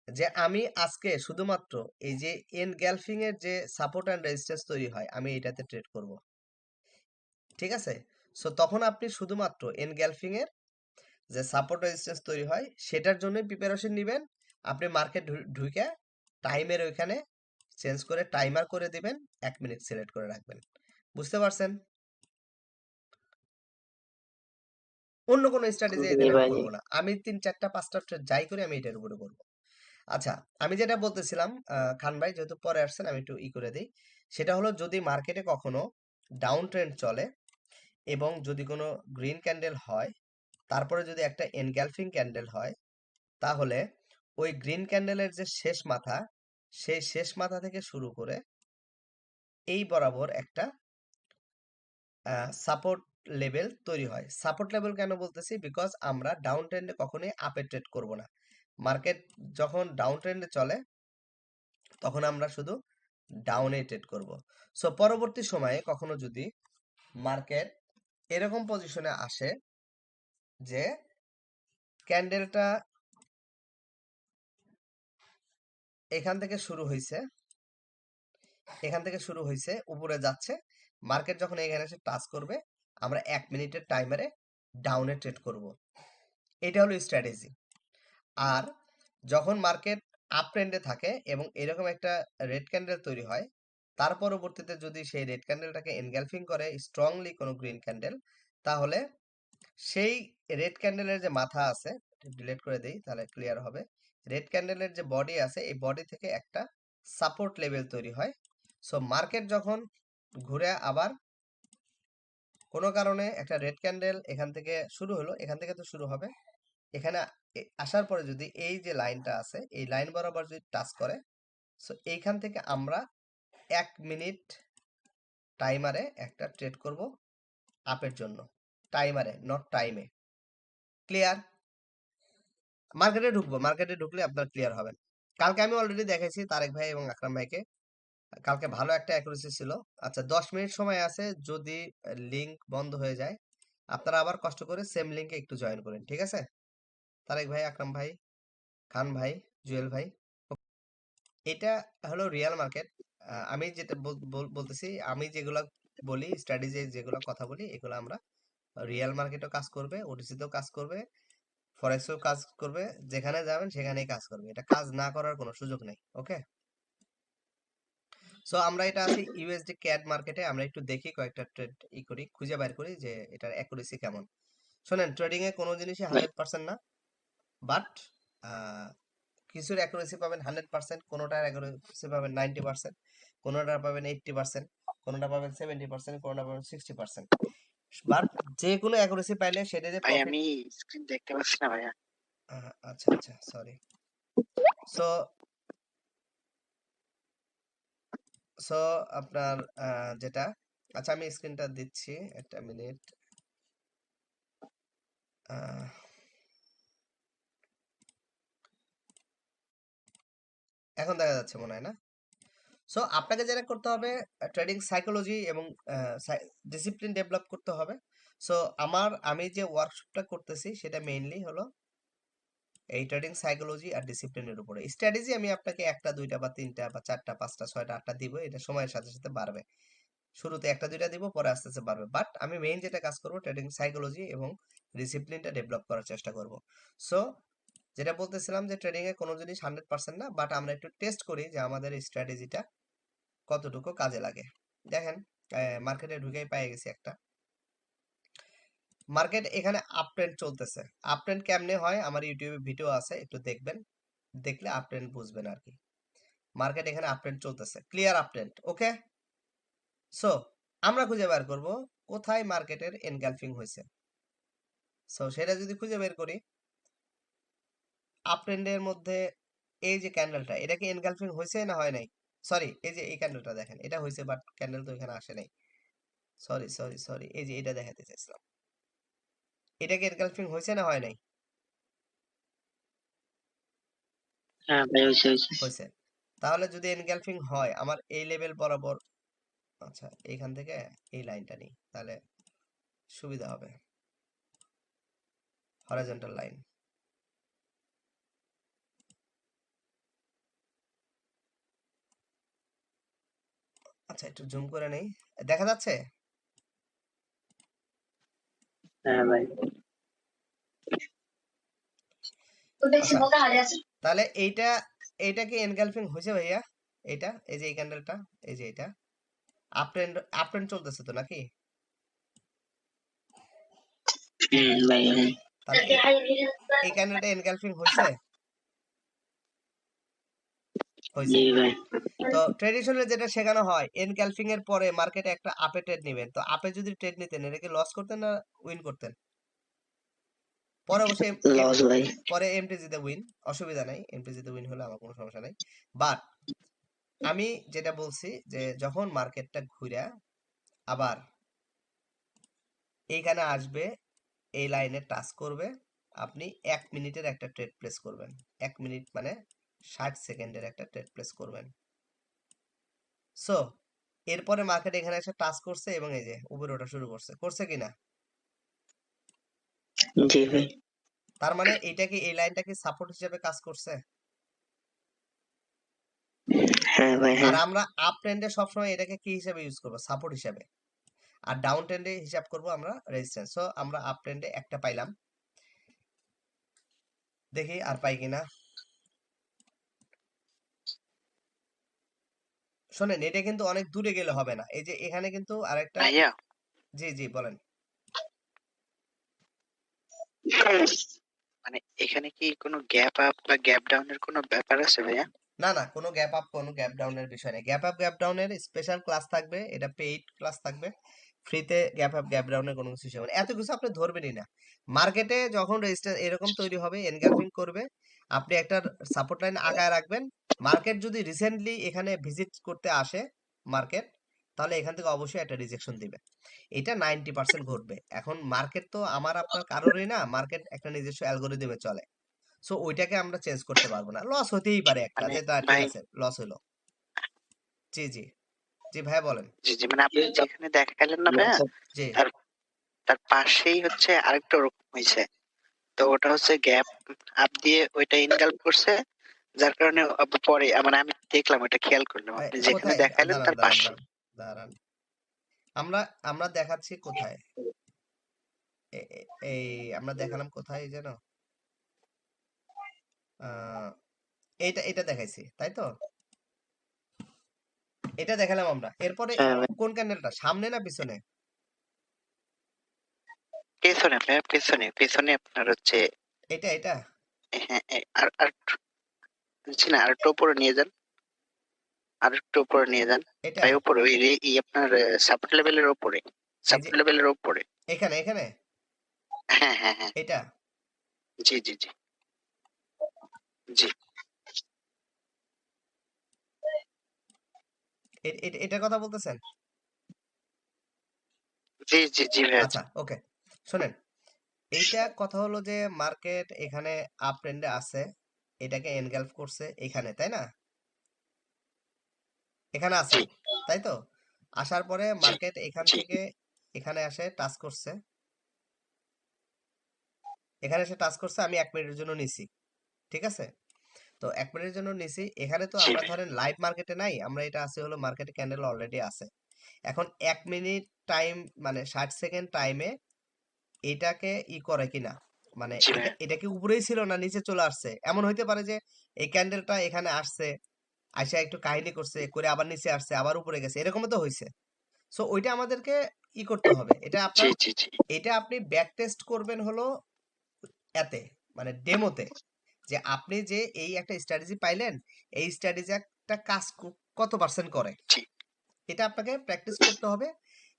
যে আমি আজকে শুধুমাত্র এই যে এনগ্যালফিং এর যে সাপোর্ট অ্যান্ড রেজিস্ট্যান্স তৈরি হয়, আমি এটাতে ট্রেড করব, ঠিক আছে? সো তখন আপনি শুধুমাত্র এনগ্যালফিং এর যে সাপোর্ট রেজিস্ট্যান্স তৈরি হয় সেটার জন্য প্রিপারেশন নেবেন। আপনি মার্কেট ঢুকে টাইমের ওইখানে চেঞ্জ করে টাইমার করে দিবেন, 1 মিনিট সিলেক্ট করে রাখবেন। বুঝতে পারছেন? অন্য কোনো স্ট্র্যাটেজি জি এদিন আমি ভাই, জি। করবো না, আমি 3, 4, 5টা ট্রেড যাই করি আমি এটার উপরে করবো। আচ্ছা, আমি যেটা বলতেছিলাম, খান ভাই যেহেতু পরে আসছেন আমি একটু করে দিই। সেটা হলো, যদি মার্কেটে কখনো ডাউন ট্রেন্ড চলে এবং যদি কোনো গ্রিন ক্যান্ডেল হয়, তারপরে যদি একটা এনগ্যালফিং ক্যান্ডেল হয়, তাহলে ওই গ্রিন ক্যান্ডেলের যে শেষ মাথা, সেই শেষ মাথা থেকে শুরু করে এই বরাবর একটা সাপোর্ট লেভেল তৈরি হয়। সাপোর্ট লেভেল কেন বলতেছি, বিকজ আমরা ডাউন ট্রেন্ডে কখনোই আপে ট্রেড করব না। মার্কেট যখন ডাউন ট্রেন্ডে চলে তখন আমরা শুধু ডাউনে ট্রেড করব। সো পরবর্তী সময়ে কখনো যদি মার্কেট এরকম পজিশনে আসে যে ক্যান্ডেলটা এখান থেকে শুরু হয়েছে, উপরে যাচ্ছে, মার্কেট যখন এখানে এসে টাচ করবে, আমরা 1 মিনিটের টাইমারে ডাউনে ট্রেড করব। এটা হলো স্ট্র্যাটেজি। আর যখন মার্কেট আপ ট্রেন্ডে থাকে এবং এরকম একটা রেড ক্যান্ডেল তৈরি হয়, তার পরবর্তীতে যদি সেই রেড ক্যান্ডেলটাকে এনগালফিং করে স্ট্রংলি কোনো গ্রিন ক্যান্ডেল, তাহলে সেই রেড ক্যান্ডেলের যে মাথা আছে, ডিলিট করে দেই তাহলে ক্লিয়ার হবে, রেড ক্যান্ডেলের যে বডি আছে এই বডি থেকে একটা সাপোর্ট লেভেল তৈরি হয়। সো মার্কেট যখন ঘুরে আবার কোনো কারণে একটা রেড ক্যান্ডেল এখান থেকে শুরু হলো, এখান থেকে তো শুরু হবে, এখানে আসার পরে যদি এই যে লাইনটা আছে এই লাইন বরাবর যদি টাচ করে, সো এইখান থেকে আমরা 1 মিনিট টাইমারে একটা ট্রেড করব আপের জন্য, টাইমারে নট টাইমে। ক্লিয়ার? মার্কেটে ঢুকবো, মার্কেটে ঢুকলে আপনার ক্লিয়ার হবেন। কালকে আমি অলরেডি দেখাইছি তারেক ভাই এবং আকরাম ভাইকে, কালকে ভালো একটা অ্যাকুরেসি ছিল। আচ্ছা 10 মিনিট সময় আছে, যদি লিংক বন্ধ হয়ে যায় আপনারা আবার কষ্ট করে সেম লিংকে একটু জয়েন করেন, ঠিক আছে? তারেক ভাই, আকরাম ভাই, খান ভাই, জুয়েল ভাই, এটা হলো রিয়েল মার্কেট। আমি যেটা বলতেছি, আমি যেগুলা বলি স্ট্র্যাটেজি, যেগুলো কথা বলি, এগুলো আমরা রিয়েল মার্কেটও কাজ করবে, ওটিসিতেও কাজ করবে, ফরেক্সেও কাজ করবে, যেখানে যাবেন সেখানেই কাজ করবে, এটা কাজ না করার কোনো সুযোগ নেই। ওকে, সো আমরা এটা আছি ইউএসডি ক্যাড মার্কেটে, আমরা একটু দেখি কয়েকটা ট্রেড করি, খুঁজে বের করি যে এটার অ্যাকুরেসি কেমন। শোনেন, ট্রেডিং এ কোনো জিনিসই 100% না, বাট কিছুর অ্যাকুরেসি পাবেন 100%, কোনোটার অ্যাকুরেসি পাবেন 90%, কোনোটা পাবেন 80%, কোনোটা পাবেন 70%, কোনোটা পাবেন 60%। বাট যে কোনো অ্যাকুরেসি পাইলে সেটা যে ভাই প্রফিট। আমি স্ক্রিন দেখতে পাচ্ছি না ভাইয়া। আচ্ছা আচ্ছা, সরি। সো সো আপনার যেটা, আচ্ছা আমি স্ক্রিনটা দিচ্ছি, একটা মিনিট। এখন দেখা যাচ্ছে মনে হয় না? সো আপনাকে যেটা করতে হবে, ট্রেডিং সাইকোলজি এবং ডিসিপ্লিন ডেভেলপ করতে হবে। সো আমি যে ওয়ার্কশপটা করতেছি সেটা মেইনলি হলো এই ট্রেডিং সাইকোলজি আর ডিসিপ্লিনের উপরে। স্ট্র্যাটেজি আমি আপনাকে 1টা 2টা বা 3টা বা 4টা 5টা 6টা 8টা দিব, এটা সময়ের সাথে সাথে বাড়বে। শুরুতে 1টা 2টা দিব, পরে আস্তে আস্তে বাড়বে। বাট আমি মেইন যেটা কাজ করব, ট্রেডিং সাইকোলজি এবং ডিসিপ্লিনটা ডেভেলপ করার চেষ্টা করব। সো যেটা বলতেছিলাম যে ট্রেডিং এ কোনো জিনিস 100% না, বাট আমরা একটু টেস্ট করি যে আমাদের স্ট্র্যাটেজিটা কতটুকু কাজে লাগে। দেখেন, মার্কেটে ঢুকেই পেয়ে গেছি একটা মার্কেট, এখানে আপ ট্রেন্ড চলতেছে। আপ ট্রেন্ড কেমনে হয় আমার ইউটিউবে ভিডিও আছে, একটু দেখবেন, দেখলে আপ ট্রেন্ড বুঝবেন আর কি। মার্কেট এখানে আপ ট্রেন্ড চলতেছে, ক্লিয়ার আপ ট্রেন্ড। ওকে, সো আমরা খুঁজে বের করব কোথায় মার্কেটের এনগালফিং হয়েছে। সো সেটা যদি খুঁজে বের করি, আপ ট্রেন্ডের মধ্যে এই যে ক্যান্ডেলটা, এটা কি এনগালফিং হয়েছে না হয় নাই? সরি, এই যে এই ক্যান্ডেলটা দেখেন, এটা হয়েছে, বাট ক্যান্ডেল তো এখানে আসে নাই। সরি সরি সরি, এই যে এটা দেখাতে চাইছিলাম, এটা কি এনগালফিং হয়েছে না হয় নাই? হ্যাঁ ভাই, হয়েছে হয়েছে। হয়েছে। তাহলে যদি এনগালফিং হয় আমার এই লেভেল বরাবর, আচ্ছা এইখান থেকে এই লাইনটা নিই, তাহলে সুবিধা হবে। হরাইজন্টাল লাইন, আচ্ছা একটু জুম করে নেই, দেখা যাচ্ছে? হ্যাঁ ভাই, আচ্ছা, তাহলে এইটা কি এনগালফিং হয়েছে ভাইয়া? এইটা, এই যে এই ক্যান্ডেলটা, এই যে এটা আপ ট্রেন্ড চলতেছে তো নাকি? ভাই, হ্যাঁ। তাহলে এই ক্যান্ডেলটা এনগালফিং হয়েছে? হয়েছে। জি ভাই। তো ট্রেডিশনালি যেটা শেখানো হয়, এনগালফিং এর পরে মার্কেটে একটা আপে ট্রেড নেবেন, তো আপে যদি ট্রেড নিতেন, এটা কি লস করতেন না উইন করতেন? পরে অবশ্যই লস ভাই। পরে এমটিজিতে উইন, অসুবিধা নাই, এমটিজিতে উইন হলে আমার কোনো সমস্যা নাই। বাট আমি যেটা বলছি যে যখন মার্কেটটা ঘুরে আবার এইখানে আসবে, এই লাইনে টাচ করবে, আপনি 1 মিনিটের একটা ট্রেড প্লেস করবেন। 1 মিনিট মানে 60 সেকেন্ডের একটা ট্রেড প্লেস করবেন। সো এরপরে মার্কেট এখানে এসে টাচ করছে এবং এই যে উপরে ওঠা শুরু করছে কিনা? জি ভাই। তার মানে এইটা কি, এই লাইনটা কি সাপোর্ট হিসেবে কাজ করছে? হ্যাঁ ভাই, আর হ্যাঁ। আমরা আপ ট্রেন্ডে সবসময় এটাকে কি হিসেবে ইউজ করব? সাপোর্ট হিসেবে। আর ডাউন ট্রেন্ডে হিসাব করব আমরা রেজিস্ট্যান্স। সো আমরা আপ ট্রেন্ডে একটা পাইলাম, দেখি আর পাই কিনা। শোনেন, এটা কিন্তু অনেক দূরে গেলে হবে না, এই যে এখানে কিন্তু আরেকটা। ভাইয়া জি জি বলেন। মানে এখানে কি কোনো গ্যাপ আপ বা গ্যাপ ডাউনের কোনো ব্যাপার আছে ভাইয়া? না না, কোনো গ্যাপ আপ কোনো গ্যাপ ডাউনের বিষয় নেই। গ্যাপ আপ গ্যাপ ডাউনের স্পেশাল ক্লাস থাকবে, এটা পেইড ক্লাস থাকবে, ফ্রিতে গ্যাপ আপ গ্যাপ ডাউনের কোনো কিছু হবে না। এত কিছু আপনি ধরবেনই না। মার্কেটে যখন রেজিস্টার এরকম তৈরি হবে এনগালফিং করবে, আপনি একটা সাপোর্ট লাইন আগায় রাখবেন। মার্কেট যদি রিসেন্টলি এখানে ভিজিট করতে আসে মার্কেট, তাহলে এখান থেকে অবশ্যই একটা রিজেকশন দিবে। এটা 90% ঘটবে। এখন মার্কেট তো আমার আপনার কারোরই না, মার্কেট একটা নিজস্ব অ্যালগোরিদমে চলে। সো ওইটাকে আমরা চেঞ্জ করতে পারবো না। লস হতেই পারে একটা, মানে যে তা ঠিক ভাই, আছে লস হলো। জি জি জি ভাইয়া বলেন। জি জি, মানে আপনি যেখানে দেখাইলেন না ভাইয়া, জি তার তার পাশেই হচ্ছে আরেকটা ওরকম হয়েছে। তো ওটা হচ্ছে গ্যাপ আপ দিয়ে ওইটা ইনগালফ করছে, যার কারণে পরে মানে আমি দেখলাম, ওটা খেয়াল করলাম আপনি যেখানে কোথায়? দেখাইলেন দাঁড়ান তার দাঁড়ান পাশে। দাঁড়ান দাঁড়ান, আমরা আমরা দেখাচ্ছি কোথায়। এই আমরা দেখালাম কোথায় যেন, আহ এইটা এটা দেখাইছি তাই তো, এটা দেখালাম আমরা। এরপরে হ্যাঁ ভাই। কোন ক্যান্ডেলটা, সামনে না পিছনে? পেছনে ভাইয়া, পেছনে পেছনে আপনার হচ্ছে, এটা এটা হ্যাঁ আর আর জি না, আর একটু উপরে নিয়ে যান, আর একটু উপরে নিয়ে যান এটা ভাই, উপরে ওই আপনার সাপোর্ট লেভেলের উপরে, এই যে সাপোর্ট লেভেলের উপরে। এখানে এখানে হ্যাঁ হ্যাঁ হ্যাঁ, এটা জি জি জি জি এটার কথা বলতেছেন? জি জি জি ভাইয়া, আচ্ছা ওকে, শোনেন, এইটা কথা হলো যে মার্কেট এখানে আপ ট্রেন্ডে আছে, এটাকে এনগালফ করছে এখানে, তাই না? এখানে আছে জি তাই তো, আসার পরে জি মার্কেট এখান জি থেকে এখানে আসে টাচ করছে, এখানে এসে টাচ করছে, আমি 1 মিনিটের জন্য নিছি, ঠিক আছে? তো 1 মিনিটের জন্য নিছি, এখানে তো জি আমরা ভাই, ধরেন লাইভ মার্কেটে নাই, আমরা এটা আছে হলো মার্কেটে ক্যান্ডেল অলরেডি আছে। এখন 1 মিনিট টাইম মানে 60 সেকেন্ড টাইমে এটাকে করে কিনা, মানে জি এটা ভাইয়া, এটা কি উপরেই ছিল না নিচে চলে আসছে, এমন হইতে পারে যে এই ক্যান্ডেলটা এখানে আসছে, আইসা একটু কাহিনী করছে করে আবার নিচে আসছে আবার উপরে গেছে, এরকমও তো হয়েছে। সো ওইটা আমাদেরকে করতে হবে, এটা জি আপনার, জি জি এটা আপনি ব্যাক টেস্ট করবেন হলো এতে, মানে ডেমোতে, যে আপনি যে এই একটা স্ট্র্যাটেজি পাইলেন, এই স্ট্র্যাটেজি একটা কাজ কত পার্সেন্ট করে, জি এটা আপনাকে প্র্যাকটিস করতে হবে।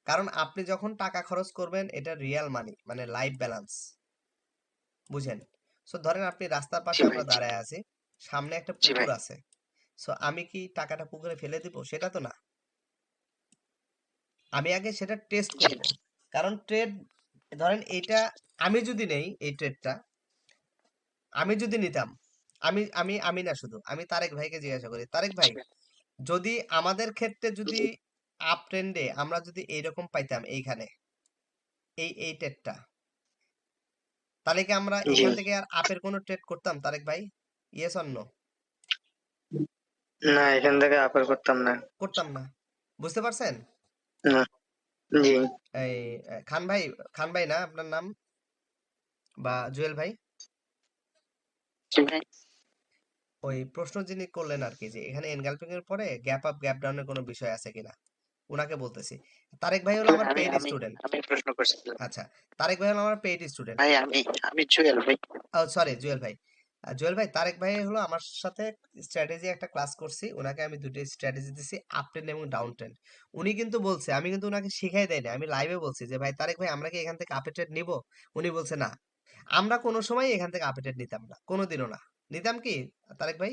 কারণ আপনি যখন টাকা খরচ করবেন এটা রিয়েল মানি, মানে লাইফ ব্যালেন্স, বুঝেন? সো ধরেন আপনি রাস্তার জি পাশে ভাই, আমরা দাঁড়ায় আছি, সামনে একটা জি পুকুর ভাই, আছে, সো আমি কি টাকাটা পুকুরে ফেলে দিব? সেটা তো না, আমি আগে সেটা টেস্ট জি করব। কারণ ট্রেড, ধরেন এইটা আমি যদি নেই এই ট্রেডটা, আমি যদি নিতাম, আমি না, শুধু আমি তারেক ভাইকে জিজ্ঞাসা করি, তারেক জি ভাই ভাই, যদি আমাদের ক্ষেত্রে যদি জি আপ ট্রেন্ডে আমরা যদি এইরকম পাইতাম এইখানে, এই ট্রেডটা, তাহলে কি আমরা জি। এখান থেকে আর আপের কোনো ট্রেড করতাম তারেক ভাই? Yes or no? না, এখান থেকে আপেল করতাম না। করতাম না, বুঝতে পারছেন? না। জি। এই খান ভাই, খান ভাই না আপনার নাম, বা জুয়েল ভাই, জি ভাই, ওই প্রশ্ন যিনি করলেন আর কি, যে এখানে এনগালফিং এর পরে গ্যাপ আপ গ্যাপ ডাউনের কোনো বিষয় আছে কিনা, উনাকে বলতেছি। তারেক ভাই হলো হ্যাঁ, আমার আমি পেইড আমি স্টুডেন্ট। আমি প্রশ্ন করছিলাম আচ্ছা, তারেক ভাই হলো আমার পেইড স্টুডেন্ট। ভাই, আমি জুয়েল ভাই। ও সরি জুয়েল ভাই। জুয়েল ভাই, তারেক ভাই হলো আমার সাথে স্ট্র্যাটেজি একটা ক্লাস করছি, ওনাকে আমি দুটো স্ট্র্যাটেজি দিছি, আপ ট্রেন্ড এবং ডাউন ট্রেন্ড। উনি কিন্তু বলছে, আমি কিন্তু ওনাকে শিখাই দেয়নি, আমি লাইভে বলছি যে ভাই তারেক ভাই আমরা কি এখান থেকে আপে ট্রেড নিব? উনি বলছে না, আমরা কোনো সময় এখান থেকে আপে ট্রেড নিতাম না, কোনোদিনও না। নিতাম কি তারেক ভাই?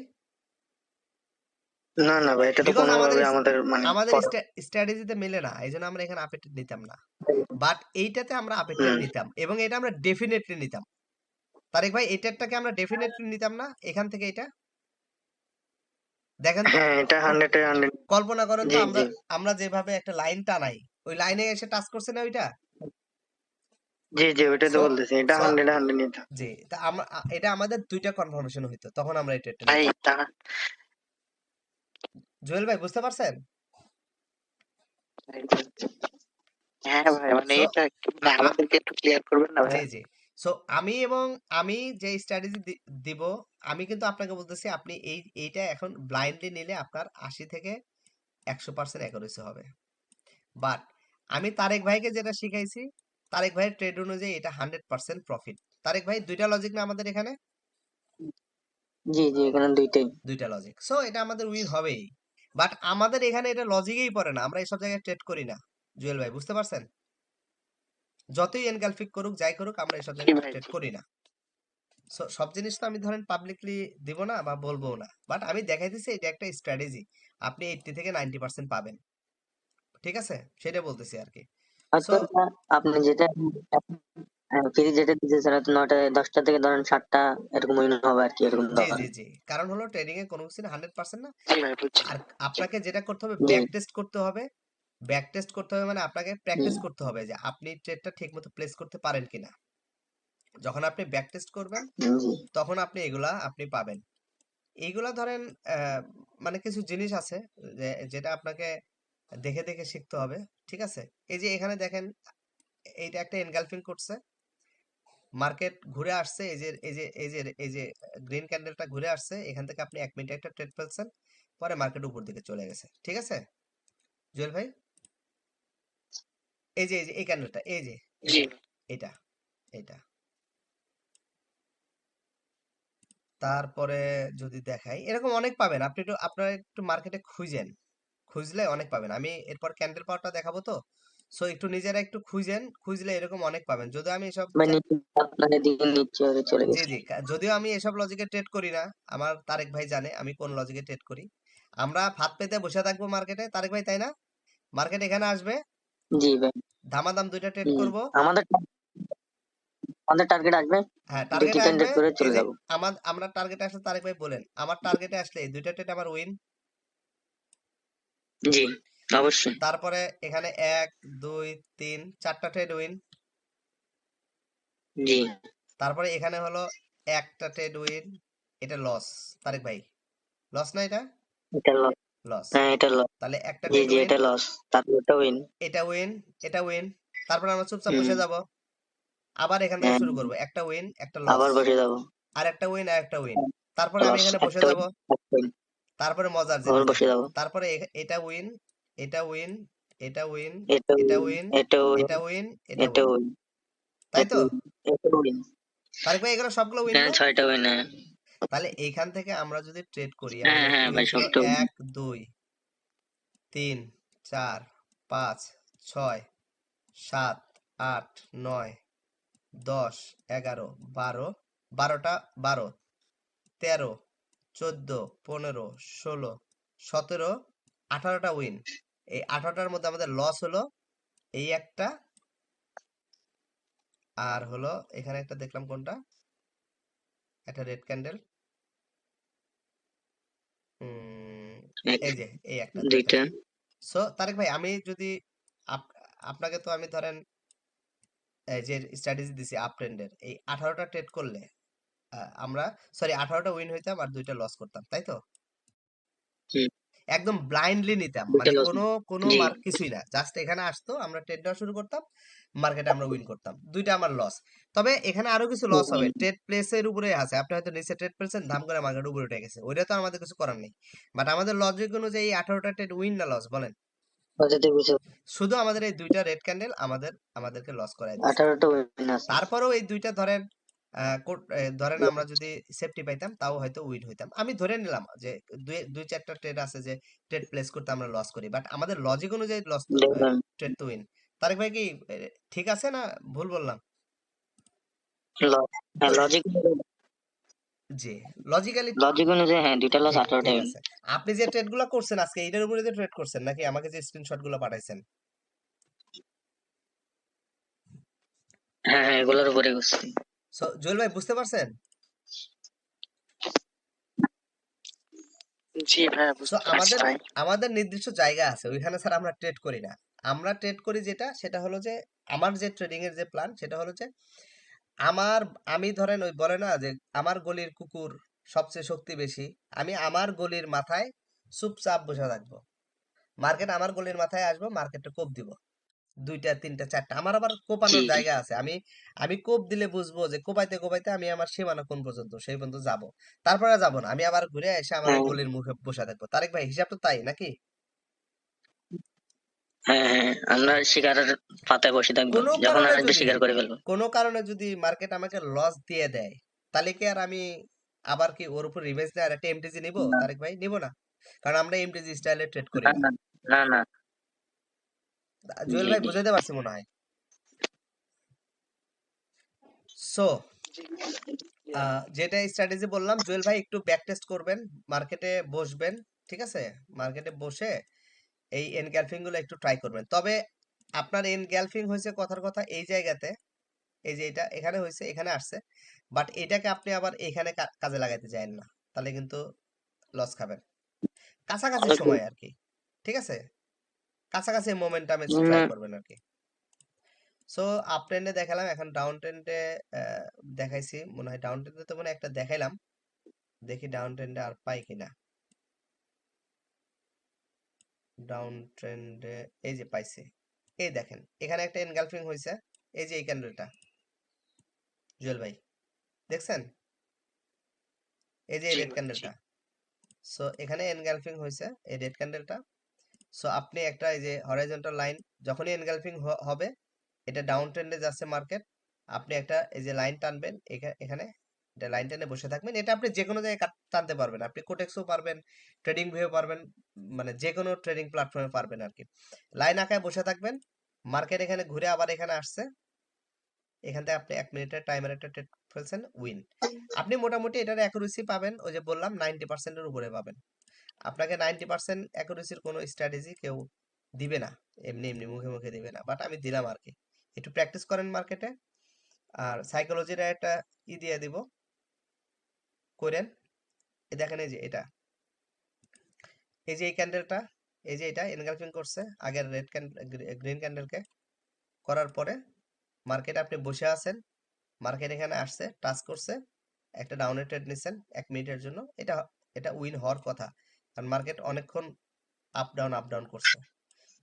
না না ভাই, এটা তো বিকজ আমাদের কোনোভাবে আমাদের মানে আমাদের স্ট্র্যাটেজিতে মেলে না, এই জন্য আমরা এখানে আপে ট্রেড নিতাম না। বাট এইটাতে আমরা আপে ট্রেড হুম। নিতাম, এবং এটা আমরা ডেফিনেটলি নিতাম। তারেক ভাই এটারটাকে আমরা ডেফিনেটলি নিতাম না এখান থেকে এটা, দেখেন তো, হ্যাঁ, এটা 100-এ 100। কল্পনা করেন তো, জি আমরা জি আমরা যেভাবে একটা লাইন টানাই, ওই লাইনে এসে টাচ করছে না ওইটা। জি জি, ওইটাই তো সো বলতেছি, এটা সো 100-এ 100 নিতে। জি, তা আমরা এটা আমাদের দুইটা কনফার্মেশন হইতো, তখন আমরা এই ট্রেডটা ভাই নিতাম। তা, জুয়েল ভাই বুঝতে পারছেন? হ্যাঁ ভাই, মানে সো এটা মানে আমাদেরকে একটু ক্লিয়ার করবেন না জি ভাই? জি, সো আমি যে স্ট্র্যাটেজি দিব, আমি কিন্তু আপনাকে বলতেছি আপনি এইটা এখন ব্লাইন্ডলি নিলে আপনার 80 থেকে 100% অ্যাকুরেসি হবে। বাট আমি তারেক ভাইকে যেটা শিখাইছি, তারেক ভাইয়ের ট্রেড অনুযায়ী এটা 100% প্রফিট। তারেক ভাই দুইটা লজিক না আমাদের এখানে, জি জি, এখানে দুইটাই। দুইটা লজিক, সো এটা আমাদের উইন হবেই। বাট আমাদের এখানে এটা লজিকেই পড়ে না, আমরা এসব জায়গায় ট্রেড করি না। জুয়েল ভাই বুঝতে পারছেন? যতই এনগালফিক করুক যাই করুক আমরা এসব জি জায়গায় ভাই ট্রেড জি। করি না। সব জিনিস তো আমি ধরেন পাবলিকলি দিব না বা বলবো না, বাট আমি দেখাই দিচ্ছি এটা একটা স্ট্র্যাটেজি, আপনি 80 থেকে 90% পাবেন, ঠিক আছে, সেটা বলতেছি আর কি। সো হয়তো এটা আপনি যেটা ফ্রি যেটা দিতেছেন হয়তো 9টা 10টা থেকে ধরেন 7টা এরকম উইন হবে আর কি, এরকম জি ধরেন। জি জি, কারণ হলো ট্রেডিং এ কোনো কিছু 100% না। জি ভাই বুঝছি। আর আপনাকে যেটা করতে হবে জি ব্যাক টেস্ট করতে হবে। ব্যাক টেস্ট করতে হবে মানে আপনাকে জি প্র্যাকটিস করতে হবে যে আপনি ট্রেডটা ঠিক মতো প্লেস করতে পারেন কিনা। যখন আপনি ব্যাক টেস্ট করবেন জি। তখন আপনি এগুলা আপনি পাবেন। এইগুলা ধরেন মানে কিছু জিনিস আছে যেটা আপনাকে দেখে দেখে শিখতে হবে, ঠিক আছে। এই যে এখানে দেখেন এইটা একটা এনগালফিং করছে, মার্কেট ঘুরে আসছে, এই যে গ্রিন ক্যান্ডেলটা ঘুরে আসছে, এখান থেকে আপনি 1 মিনিটে একটা ট্রেড ফেলছেন, পরে মার্কেট উপর দিকে চলে গেছে, ঠিক আছে জুয়েল ভাই। এই যে এই ক্যান্ডেলটা, এই যে জি এটা এটা এটা তারপরে যদি দেখাই এরকম অনেক পাবেন, আপনি একটু আপনারা একটু মার্কেটে খুঁজেন, খুঁজলে অনেক পাবেন। আমি এরপর ক্যান্ডেল পাওয়ারটা দেখাবো তো, সো একটু নিজেরা একটু খুঁজেন, খুঁজলে এরকম অনেক পাবেন। যদি আমি এসব ভাই নিচে আপনাকে দিকে নিচে হয়ে চলে জি গেছে। জি যদিও আমি এসব লজিকে ট্রেড করি না, আমার তারেক ভাই জানে আমি কোন লজিকে ট্রেড করি। আমরা ফাঁদ পেতে বসে থাকবো মার্কেটে, তারেক ভাই তাই না? মার্কেট এখানে আসবে, জি ভাই। দামাদাম দুইটা ট্রেড জি করব। আমাদের আমাদের টার্গেট আসবে, হ্যাঁ দুইটি টার্গেটে আসবে, ক্যান্ডিডেট করে এই চলে যে যাব। আমরা টার্গেটে আসলে তারেক ভাই বলেন আমার টার্গেটে আসলে এই দুইটা ট্রেড আমার উইন। জি অবশ্যই। তারপরে এখানে 1 2 3 4টা ট্রেড উইন। জি তারপরে এখানে হলো একটা ট্রেড উইন, এটা লস, তারেক ভাই লস না এটা, এটা লস। লস। হ্যাঁ এটা লস। তাহলে একটা জি ট্রেড জি উইন, এটা লস, তারপর এটা উইন। এটা উইন, এটা উইন। তারপরে আমরা চুপচাপ হুম। বসে যাব, আবার এখান থেকে হ্যাঁ শুরু করব, একটা উইন একটা লস, আবার বসে যাব। আর একটা উইন আর একটা উইন। তারপরে আমি লস এখানে বসে একটা যাব, উইন একটা উইন। তারপরে মজার আবার জিনিস বসে দেখেন, যাব। তারপরে এটা উইন, এটা উইন, এটা উইন, এটা এটা উইন উইন, এটা উইন এটা উইন, এটা এটা উইন, উইন তাই এটা তো উইন এটা উইন। তারেক ভাই, এগুলো সবগুলো উইন হ্যাঁ না? 6টা উইন। হ্যাঁ তাহলে এইখান থেকে আমরা যদি ট্রেড করি, হ্যাঁ আমাদের হ্যাঁ উইন ভাই ছিল সবটা উইন। 1 2 3 4 5 6 7 8 9 10 11 12, 12টা 12, 13 14 15 16 17 18টা উইন। এই 18টার মধ্যে আমাদের লস হলো এই একটা, আর হলো এখানে একটা দেখলাম কোনটা, একটা রেড ক্যান্ডেল, এক এই যে এই একটা দুইটা। দুইটা। সো তারেক ভাই আমি যদি আপনাকে তো আমি ধরেন এই যে স্ট্র্যাটেজি দিছি আপ ট্রেন্ডের, এই 18টা ট্রেড করলে আমরা সরি 18টা উইন হইতাম আর দুইটা লস করতাম, তাই তো? হুম। একদম ব্লাইন্ডলি নিতাম, দুইটা মানে লস। কোনো কোনো জি মার্ক কিছুই না, জাস্ট এখানে আসতো আমরা ট্রেড দেওয়া শুরু করতাম, মার্কেটে আমরা উইন করতাম, দুইটা আমার লস। তবে এখানে আরো কিছু লস হবে, ট্রেড প্লেসের উপরে আছে, আপনি হয়তো নিচে ট্রেড পেয়েছেন, দাম করে মার্কেট উপরে উঠে গেছে, ওইটা তো আমাদের কিছু করার নেই। বাট আমাদের লজিক অনুযায়ী 18টা ট্রেড উইন না লস বলেন? পজিটিভ কিছু। শুধু আমাদের এই দুইটা রেড ক্যান্ডেল আমাদেরকে লস করাই দিছে। 18টা উইন আছে। তারপরেও এই দুইটা ধরেন ধরেন আমরা যদি সেফটি পাইতাম তাও হয়তো উইন হইতাম, আমি ধরে নিলাম যে দুই চারটা ট্রেড আছে যে ট্রেড প্লেস করতে আমরা লস করি, বাট আমাদের লজিক অনুযায়ী লস তো দেখবেন ট্রেড তো উইন। তারেক ভাই কি ঠিক আছে না ভুল বললাম? লস। হ্যাঁ লজিক জি, লজিক্যালি লজিক অনুযায়ী হ্যাঁ দুইটা লস ঠিক 18টা ঠিক উইন। আছে। আপনি যে ট্রেড গুলা করছেন আজকে এটার উপরে যে ট্রেড করছেন নাকি আমাকে যে স্ক্রিনশট গুলো পাঠাইছেন? হ্যাঁ হ্যাঁ এগুলোর উপরে করছি। সো জুয়েল ভাই বুঝতে পারছেন? জি ভাইয়া সো বুঝতে পারছি আমাদের ভাই। আমাদের নির্দিষ্ট জায়গা আছে, ওইখানে স্যার আমরা ট্রেড করি না। আমরা ট্রেড করি যেটা, সেটা হলো যে আমার যে ট্রেডিং এর যে প্ল্যান সেটা হলো যে আমার আমি ধরেন ওই বলে না যে আমার গলির কুকুর সবচেয়ে শক্তি বেশি, আমি আমার গলির মাথায় চুপচাপ বসে থাকবো, মার্কেট আমার গলির মাথায় আসবো, মার্কেটে কোপ দিব, দুইটা তিনটা চারটা, আমার আবার জি কোপানোর জায়গা আছে, আমি আমি কোপ দিলে বুঝবো যে কোপাইতে কোপাইতে আমি আমার সীমানা কোন পর্যন্ত, সেই পর্যন্ত যাব, তারপরে যাব না, আমি আবার ঘুরে এসে আমার ওই হ্যাঁ গলির মুখে বসে থাকবো। তারেক ভাই হিসাব তো তাই নাকি? হ্যাঁ হ্যাঁ আমরা শিকারের পাতায় বসে থাকবো, কোনো যখন কারণে আসবে যদি শিকার করে ফেলবো। কোনো কারণে যদি মার্কেট আমাকে লস দিয়ে দেয়, তাহলে কি আর আমি আবার কি ওর উপর রিভেঞ্জ নেওয়ার একটা এমটিজি নিব? না তারেক ভাই নিব না, কারণ আমরা এমটিজি স্টাইলে ট্রেড করি না না। না না না। জুয়েল জি ভাই জি বুঝাইতে পারছি মনে হয়। সো জি যেটা স্ট্র্যাটেজি বললাম, জুয়েল ভাই একটু ব্যাক টেস্ট করবেন, মার্কেটে বসবেন, ঠিক আছে? মার্কেটে বসে এই এনগ্যালফিং গুলো একটু ট্রাই করবেন। তবে আপনার এনগ্যালফিং হয়েছে কথার কথা এই জায়গাতে, এই যে এটা এখানে হয়েছে, এখানে আসছে, বাট এটাকে আপনি আবার এখানে কাজে লাগাইতে যাবেন না, তাহলে কিন্তু লস খাবেন। কাছাকাছি সময় আর কি, ঠিক আছে? কাছাকাছি মোমেন্টামে ট্রাই করবেন আর কি। সো আপ ট্রেন্ডে দেখালাম, এখন ডাউন ট্রেন্ডে দেখাইছি মনে হয়। ডাউন ট্রেন্ডে তো মনে হয় একটা দেখাইলাম, দেখি ডাউন ট্রেন্ডে আর পাই কিনা। ডাউন ট্রেন্ডে এই যে পাইছি, এই দেখেন এখানে একটা এনগালফিং হয়েছে, এই যে এই ক্যান্ডেলটা জুয়েল ভাই দেখছেন, এই যে জি রেড জি ক্যান্ডেলটা। সো এখানে এনগালফিং হয়েছে এই রেড ক্যান্ডেলটা। সো আপনি একটা এই যে হরাইজন্টাল লাইন, যখনই এনগালফিং হবে, এটা ডাউন ট্রেন্ডে যাচ্ছে মার্কেট, আপনি একটা এই যে লাইন টানবেন এখানে, এটা লাইন টেনে বসে থাকবেন। এটা আপনি যে কোনো জায়গায় টানতে পারবেন, আপনি কোটেক্সও পারবেন, ট্রেডিং ভিউ পারবেন, মানে যে কোনো ট্রেডিং প্ল্যাটফর্মে পারবেন আর কি। লাইন আঁকায় বসে থাকবেন, মার্কেট এখানে ঘুরে আবার এখানে আসছে, এখান থেকে আপনি 1 মিনিটের টাইমের একটা ট্রেড ফেলছেন, উইন। আপনি মোটামুটি এটার অ্যাকুরেসি পাবেন, ওই যে বললাম 90%-এর উপরে পাবেন। আপনাকে 90% অ্যাকুরেসির কোনো স্ট্র্যাটেজি কেউ দিবে না, এমনি এমনি মুখে মুখে দিবে না, বাট আমি দিলাম আর কি। একটু প্র্যাকটিস করেন মার্কেটে, আর সাইকোলজির একটা দিয়ে দিব, করেন। এই দেখেন এই যে এটা, এই যে এই ক্যান্ডেলটা, এই যে এটা এনগালফিং করছে আগের রেড গ্রিন ক্যান্ডেলকে, করার পরে মার্কেটে আপনি বসে আছেন, মার্কেট এখানে আসছে, টাচ করছে, একটা ডাউনের ট্রেড নিচ্ছেন 1 মিনিটের জন্য, এটা এটা উইন হওয়ার কথা, কারণ মার্কেট অনেকক্ষণ আপ ডাউন করছে,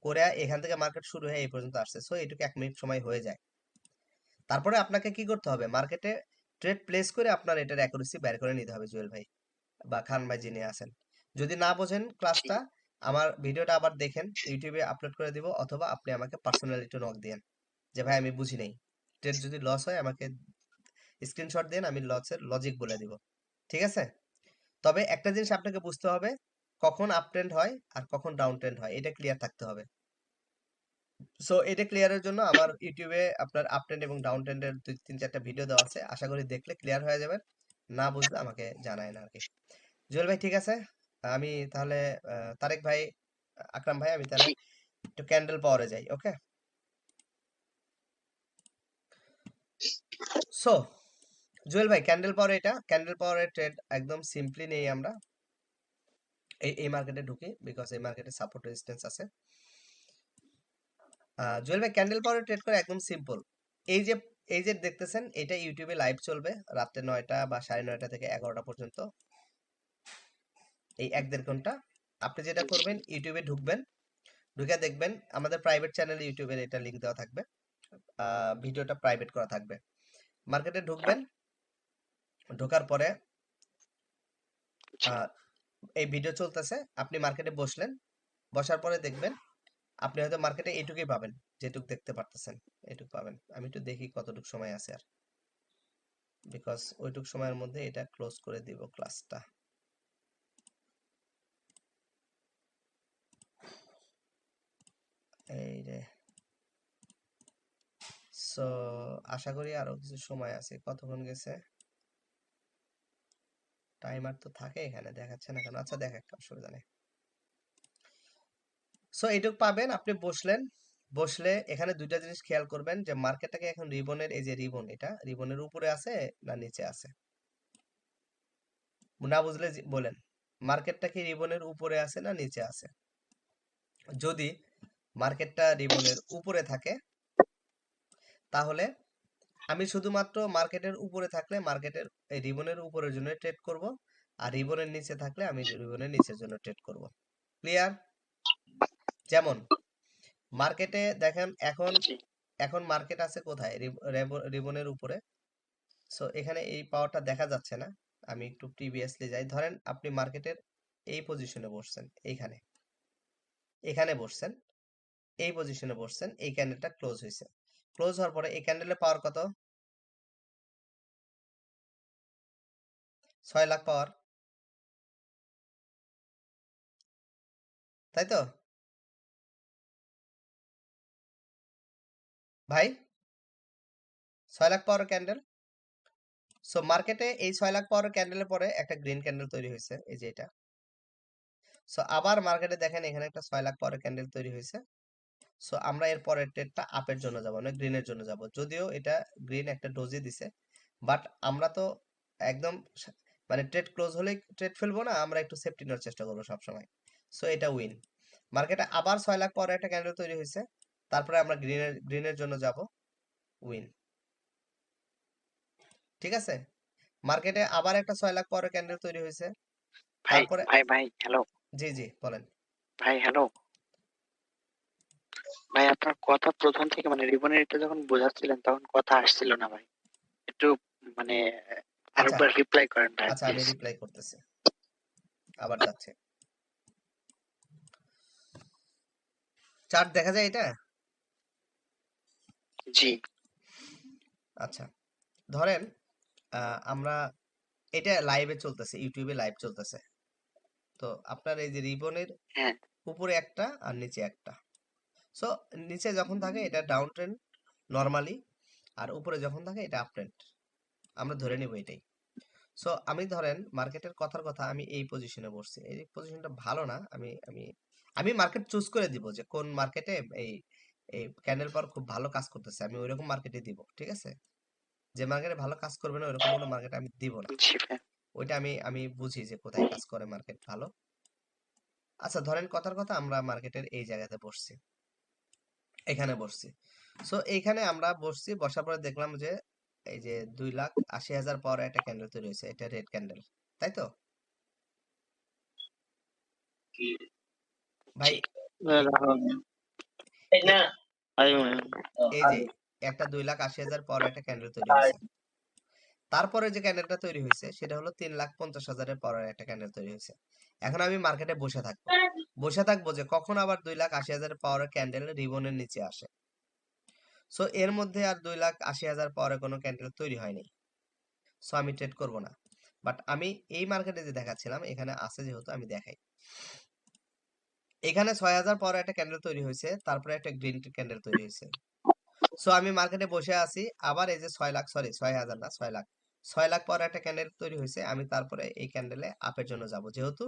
করে এখান থেকে মার্কেট শুরু হয়ে এই পর্যন্ত আসছে। সো এটুকু 1 মিনিট সময় হয়ে যায়। তারপরে আপনাকে কি করতে হবে, মার্কেটে ট্রেড প্লেস করে আপনার এটার অ্যাকুরেসি বের করে নিতে হবে জুয়েল ভাই বা খান ভাই যিনি আছেন। যদি না বোঝেন জি ক্লাসটা, আমার ভিডিওটা আবার দেখেন, ইউটিউবে আপলোড করে দিব, অথবা আপনি আমাকে পার্সোনালি একটু নক দিয়েন যে ভাই আমি বুঝি নাই, ট্রেড যদি লস হয় আমাকে স্ক্রিনশট দেন, আমি লসের লজিক বলে দিব, ঠিক আছে? তবে একটা জিনিস আপনাকে বুঝতে হবে, কখন আপ ট্রেন্ড হয় আর কখন ডাউন ট্রেন্ড হয়, এটা ক্লিয়ার থাকতে হবে। সো এটা ক্লিয়ারের জন্য আমার ইউটিউবে আপনার আপ ট্রেন্ড এবং ডাউন ট্রেন্ডের 2-3-4টা ভিডিও দেওয়া আছে, আশা করি দেখলে ক্লিয়ার হয়ে যাবে। না বুঝলে আমাকে জানায় না আর কি। জুয়েল ভাই ঠিক আছে, আমি তাহলে তারেক ভাই, আকরাম ভাই, আমি তাহলে জি একটু ক্যান্ডেল পাওয়ারে যাই, ওকে? সো জুয়েল ভাই, ক্যান্ডেল পাওয়ার, এটা ক্যান্ডেল পাওয়ারের ট্রেড একদম সিম্পলি নেই আমরা, এই মার্কেটে ঢুকি, বিকজ এই মার্কেটে সাপোর্ট রেজিস্ট্যান্স আছে। জুয়েল ভাই, ক্যান্ডেল পাওয়ারে ট্রেড করে একদম সিম্পল। এই যে এই যে দেখতেছেন, এটা ইউটিউবে লাইভ চলবে রাত্রে 9টা বা 9:30 থেকে 11টা পর্যন্ত, এই 1-1.5 ঘন্টা। আপনি যেটা জি করবেন, ইউটিউবে ঢুকবেন, ঢুকে দেখবেন আমাদের প্রাইভেট চ্যানেলে ইউটিউবের এটা লিংক দেওয়া থাকবে, ভিডিওটা প্রাইভেট করা থাকবে। মার্কেটে ঢুকবেন, ঢোকার পরে জি আহ, এই ভিডিও চলতেছে, আপনি মার্কেটে বসলেন, বসার পরে দেখবেন আপনি হয়তো মার্কেটে এইটুকুই পাবেন, যেটুক দেখতে পারতেছেন এইটুক পাবেন। আমি একটু দেখি কতটুক সময় আছে আর, বিকজ ওইটুক সময়ের মধ্যে এটা ক্লোজ করে দিব ক্লাসটা। এই রে, সো আশা করি আরো কিছু সময় আছে। কতক্ষণ গেছে, টাইমার তো থাকে এখানে, দেখাচ্ছে না কেন? আচ্ছা দেখ, একটা অসুবিধা নেই। সো এইটুক পাবেন, আপনি বসলেন, বসলে এখানে দুইটা জিনিস খেয়াল করবেন, যে মার্কেটটাকে এখন রিবনের, এই যে রিবন, এটা রিবনের উপরে আছে না নিচে আছে, না বুঝলে বলেন, মার্কেটটা কি রিবনের উপরে আছে না নিচে আছে? যদি মার্কেটটা রিবনের উপরে থাকে, তাহলে আমি শুধুমাত্র মার্কেটের উপরে থাকলে মার্কেটের এই রিবনের উপরের জন্য ট্রেড করব, আর রিবনের নিচে থাকলে আমি রিবনের নিচের জন্য ট্রেড করব। ক্লিয়ার? যেমন মার্কেটে দেখেন, এখন জি এখন মার্কেট আছে কোথায়, রিবনের উপরে। সো এখানে এই পাওয়ারটা দেখা যাচ্ছে না, আমি একটু প্রিভিয়াসলি যাই। ধরেন আপনি মার্কেটের এই পজিশনে বসছেন, এইখানে এখানে বসছেন, এই পজিশনে বসছেন, এই ক্যান্ডেলটা ক্লোজ হয়েছে, ক্লোজ হওয়ার পরে এই ক্যান্ডেলের পাওয়ার কত? 6 লাখ পাওয়ার, তাই তো ভাই? 6 লাখ পাওয়ার ক্যান্ডেল, সো মার্কেটে এই 6 লাখ পাওয়ার ক্যান্ডেলের পরে একটা গ্রিন ক্যান্ডেল তৈরি হয়েছে, এই যে এটা। সো আবার মার্কেটে দেখেন এখানে একটা 6 লাখ পাওয়ার ক্যান্ডেল তৈরি হয়েছে। সো আমরা এর পরের ট্রেডটা আপের জন্য যাব না, গ্রিনের জন্য যাব। যদিও এটা গ্রিন একটা ডোজি দিছে, বাট আমরা তো একদম মানে ট্রেড ক্লোজ হলেই ট্রেড ফেলবো না, আমরা একটু সেফটি নেওয়ার চেষ্টা করবো সবসময়। সো এটা উইন। মার্কেটে আবার 6 লাখ পাওয়ার একটা ক্যান্ডেল তৈরি হয়েছে, তারপরে আমরা গ্রিনের জন্য যাব, উইন। ঠিক আছে, মার্কেটে আবার একটা 6 লাখ পাওয়ার ক্যান্ডেল তৈরি হয়েছে, ভাই তারপরে ভাই ভাই হ্যালো জি জি বলেন। ভাই হ্যালো ভাই, আপনার কথা প্রথম থেকে মানে রিবনের এটা যখন বোঝাচ্ছিলেন তখন কথা আসছিল না ভাই। একটু মানে আচ্ছা আরেকবার রিপ্লাই করেন ভাই আচ্ছা, আমি প্লিজ। রিপ্লাই করতেছি, আবার যাচ্ছে। চার্ট দেখা যায় এটা? জি আচ্ছা, ধরেন আমরা এটা লাইভে চলতেছে, ইউটিউবে লাইভ চলতেছে। তো আপনার এই যে রিবনের হ্যাঁ উপরে একটা আর নিচে একটা। সো নিচে যখন থাকে এটা ডাউন ট্রেন্ড নরমালি, আর উপরে যখন থাকে এটা আপ ট্রেন্ড, আমরা ধরে নিব এটাই। সো আমি ধরেন মার্কেটের কথার কথা আমি এই পজিশনে বসছি, এই পজিশনটা ভালো না, আমি আমি আমি মার্কেট চুজ করে দিব যে কোন মার্কেটে এই এই ক্যান্ডেল পাওয়ার খুব ভালো কাজ করতেছে, আমি ওইরকম মার্কেটে দিব। ঠিক আছে, যে মার্কেটে ভালো কাজ করবে না ওইরকম কোনো মার্কেটে আমি দিব না। জি ভাই ওইটা আমি আমি বুঝি যে কোথায় কাজ করে মার্কেট ভালো। আচ্ছা ধরেন কথার কথা আমরা মার্কেটের এই জায়গাতে বসছি, এখানে বসছি। সো এইখানে আমরা বসছি, বসার পরে দেখলাম যে এই যে 2,80,000 পাওয়ার একটা ক্যান্ডেল তৈরি হয়েছে, এটা রেড ক্যান্ডেল, তাই তো ভাই? জি এ- এ- এই যে একটা 2,80,000 পাওয়ার একটা ক্যান্ডেল তৈরি হয়েছে, তারপরে যে ক্যান্ডেলটা তৈরি হয়েছে সেটা হলো 3,50,000 পাওয়ার একটা ক্যান্ডেল তৈরি হয়েছে। এখন আমি মার্কেটে বসে থাকবো, বসে থাকবো যে কখন আবার 2,80,000 পাওয়ার ক্যান্ডেল রিবনের নিচে আসে। সো এর মধ্যে আর 2,80,000 পাওয়ারের কোনো ক্যান্ডেল তৈরি হয়নি, সো আমি ট্রেড করব না। বাট আমি এই মার্কেটে যে দেখাচ্ছিলাম এখানে আছে, যেহেতু আমি দেখাই। এখানে 6,000 পাওয়ার একটা ক্যান্ডেল তৈরি হয়েছে, তারপরে একটা গ্রিন ক্যান্ডেল তৈরি হয়েছে। সো আমি মার্কেটে বসে আছি, আবার এই যে 6 লাখ, সরি 6,000 না 6 লাখ, 6 লাখ পাওয়ার একটা ক্যান্ডেল তৈরি হয়েছে, আমি তারপরে এই ক্যান্ডেলে আপের জন্য যাব, যেহেতু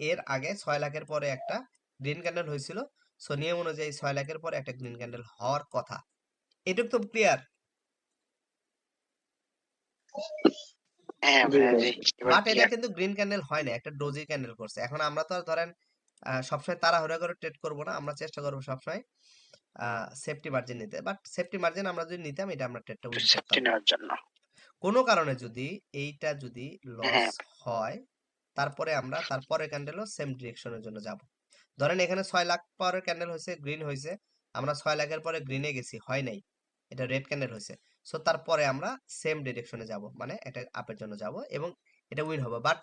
এর আগে 6 লাখের পরে একটা গ্রিন ক্যান্ডেল হয়েছিল। সো নিয়ম অনুযায়ী 6 লাখের পরে একটা গ্রিন ক্যান্ডেল হওয়ার কথা, এটুক তো ক্লিয়ার। হ্যাঁ জি ভাইয়া ভাই। জি এবার বাট এটা ক্লিয়ার। কিন্তু গ্রিন ক্যান্ডেল হয় না, একটা ডোজি ক্যান্ডেল করছে। এখন আমরা তো আর ধরেন সবসময় তাড়াহুড়া করে ট্রেড করব না, আমরা চেষ্টা করবো সবসময় সেফটি মার্জিন নিতে। বাট সেফটি মার্জিন আমরা যদি নিতাম এটা আমরা ট্রেডটা উইন সেফটি করতাম। নেওয়ার জন্য। কোনো কারণে যদি এইটা যদি লস হ্যাঁ হয়, তারপরে আমরা তারপরে ক্যান্ডেলও সেম ডিরেকশনের জন্য যাব। ধরেন এখানে 6 লাখ পাওয়ারের ক্যান্ডেল হয়েছে, গ্রিন হয়েছে, আমরা 6 লাখের পরে গ্রিনে গেছি, হয় নাই, এটা রেড ক্যান্ডেল হয়েছে। সো তারপরে আমরা সেম ডিরেকশনে যাব, মানে এটা আপের জন্য যাব এবং এটা উইন হবে। বাট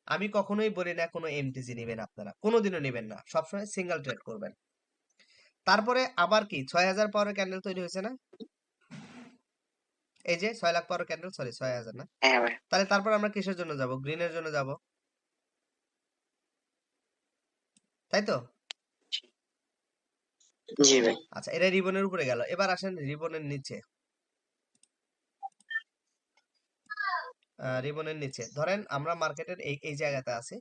আমি কখনোই বলি না কোনো এমটিজি নেবেন, আপনারা কোনোদিনও নেবেন না, সবসময় সিঙ্গেল ট্রেড করবেন। তারপরে আবার কি 6,000 পাওয়ারের ক্যান্ডেল তৈরি হয়েছে না, এই যে 6 লাখ পাওয়ারের ক্যান্ডেল, সরি 6,000 না। হ্যাঁ ভাই তাহলে তারপর আমরা কিসের জন্য যাব? গ্রিনের জন্য যাব, তাই তো? জি ভাই। আচ্ছা, এটা রিবনের উপরে গেল, এবার আসেন রিবনের নিচে। রিবনের নিচে ধরেন আমরা মার্কেটের এই এই জায়গাতে আছি,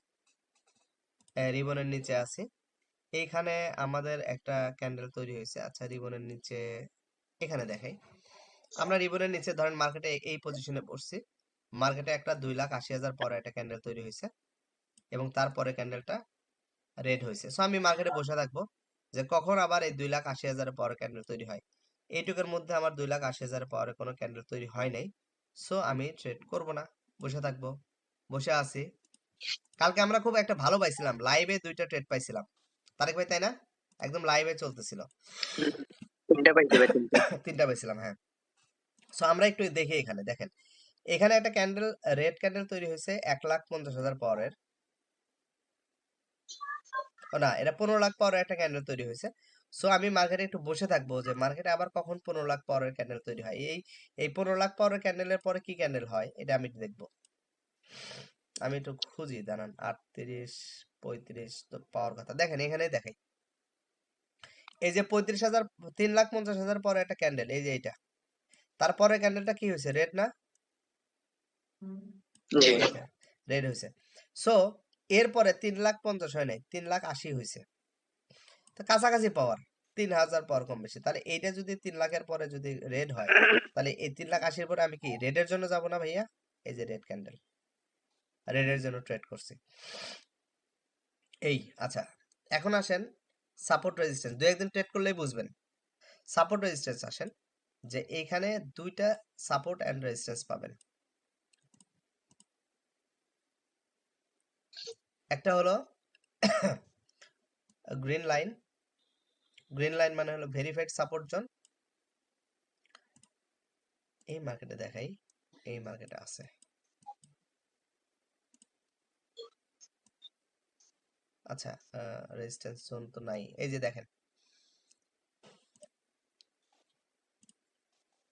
রিবনের নিচে আছি। এইখানে আমাদের একটা ক্যান্ডেল তৈরি হয়েছে। আচ্ছা রিবনের নিচে এখানে দেখাই, আমরা রিবনের নিচে ধরেন মার্কেটে এই পজিশনে পড়ছি, মার্কেটে একটা 2,80,000 পরে একটা ক্যান্ডেল তৈরি হয়েছে এবং তারপরে ক্যান্ডেলটা রেড হয়েছে। সো আমি মার্কেটে বসে থাকবো যে কখন আবার এই 2,80,000 পরে ক্যান্ডেল তৈরি হয়। এইটুকুর মধ্যে আমার 2,80,000 পরে কোনো ক্যান্ডেল তৈরি হয় নাই, সো আমি ট্রেড করব না, বসে থাকবো। বসে আছি, কালকে আমরা খুব একটা ভালো পাইছিলাম, লাইভে 2টা ট্রেড পাইছিলাম তারেক ভাই, তাই না? একদম লাইভে চলতেছিল। তিনটা পাইছে ভাই, তিনটা। 3টা পাইছিলাম, হ্যাঁ। সো আমরা একটু দেখি, এখানে দেখেন, এখানে একটা ক্যান্ডেল, রেড ক্যান্ডেল তৈরি হয়েছে 1,50,000 পাওয়ারের, ও না, এটা 15 লাখ পাওয়ারের একটা ক্যান্ডেল তৈরি হয়েছে। সো আমি মার্কেটে একটু বসে থাকবো যে মার্কেটে আবার কখন 15 লাখ পাওয়ারের ক্যান্ডেল তৈরি হয়, এই 15 লাখ পাওয়ারের ক্যান্ডেলের পরে কি ক্যান্ডেল হয় এটা আমি একটু দেখবো। আমি একটু খুঁজি, দাঁড়ান, 38 35 তো পাওয়ার কথা, দেখেন এখানে দেখাই, এই যে 35,000, 3,50,000 পরে একটা ক্যান্ডেল, এই যে এটা, তারপরে ক্যান্ডেলটা কি হয়েছে, রেড না? জি ঠিক আছে, রেড হয়েছে। সো এরপরে 3,50,000 হয় নাই, 3,80,000 হয়েছে। তো কাছাকাছি পাওয়ার, 3,000 পাওয়ার কম বেশি। তাহলে এইটা যদি 3,00,000-এর পরে যদি রেড হয়, তাহলে এই 3,80,000 পরে আমি কি রেডের জন্য যাব না ভাইয়া? এই যে রেড ক্যান্ডেল, রেডের জন্য ট্রেড করছি। এই আচ্ছা, এখন আসেন সাপোর্ট রেজিস্ট্যান্স। দু একদিন ট্রেড করলেই বুঝবেন। সাপোর্ট রেজিস্ট্যান্স আসেন, যে এইখানে দুইটা সাপোর্ট এন্ড রেজিস্ট্যান্স পাবেন। একটা হলো গ্রিন লাইন, গ্রিন লাইন মানে হলো ভেরিফাইড সাপোর্ট জোন। এই মার্কেটে দেখাই, এই মার্কেটে আছে। আচ্ছা, রেজিস্ট্যান্স জোন তো নাই। এই যে দেখেন,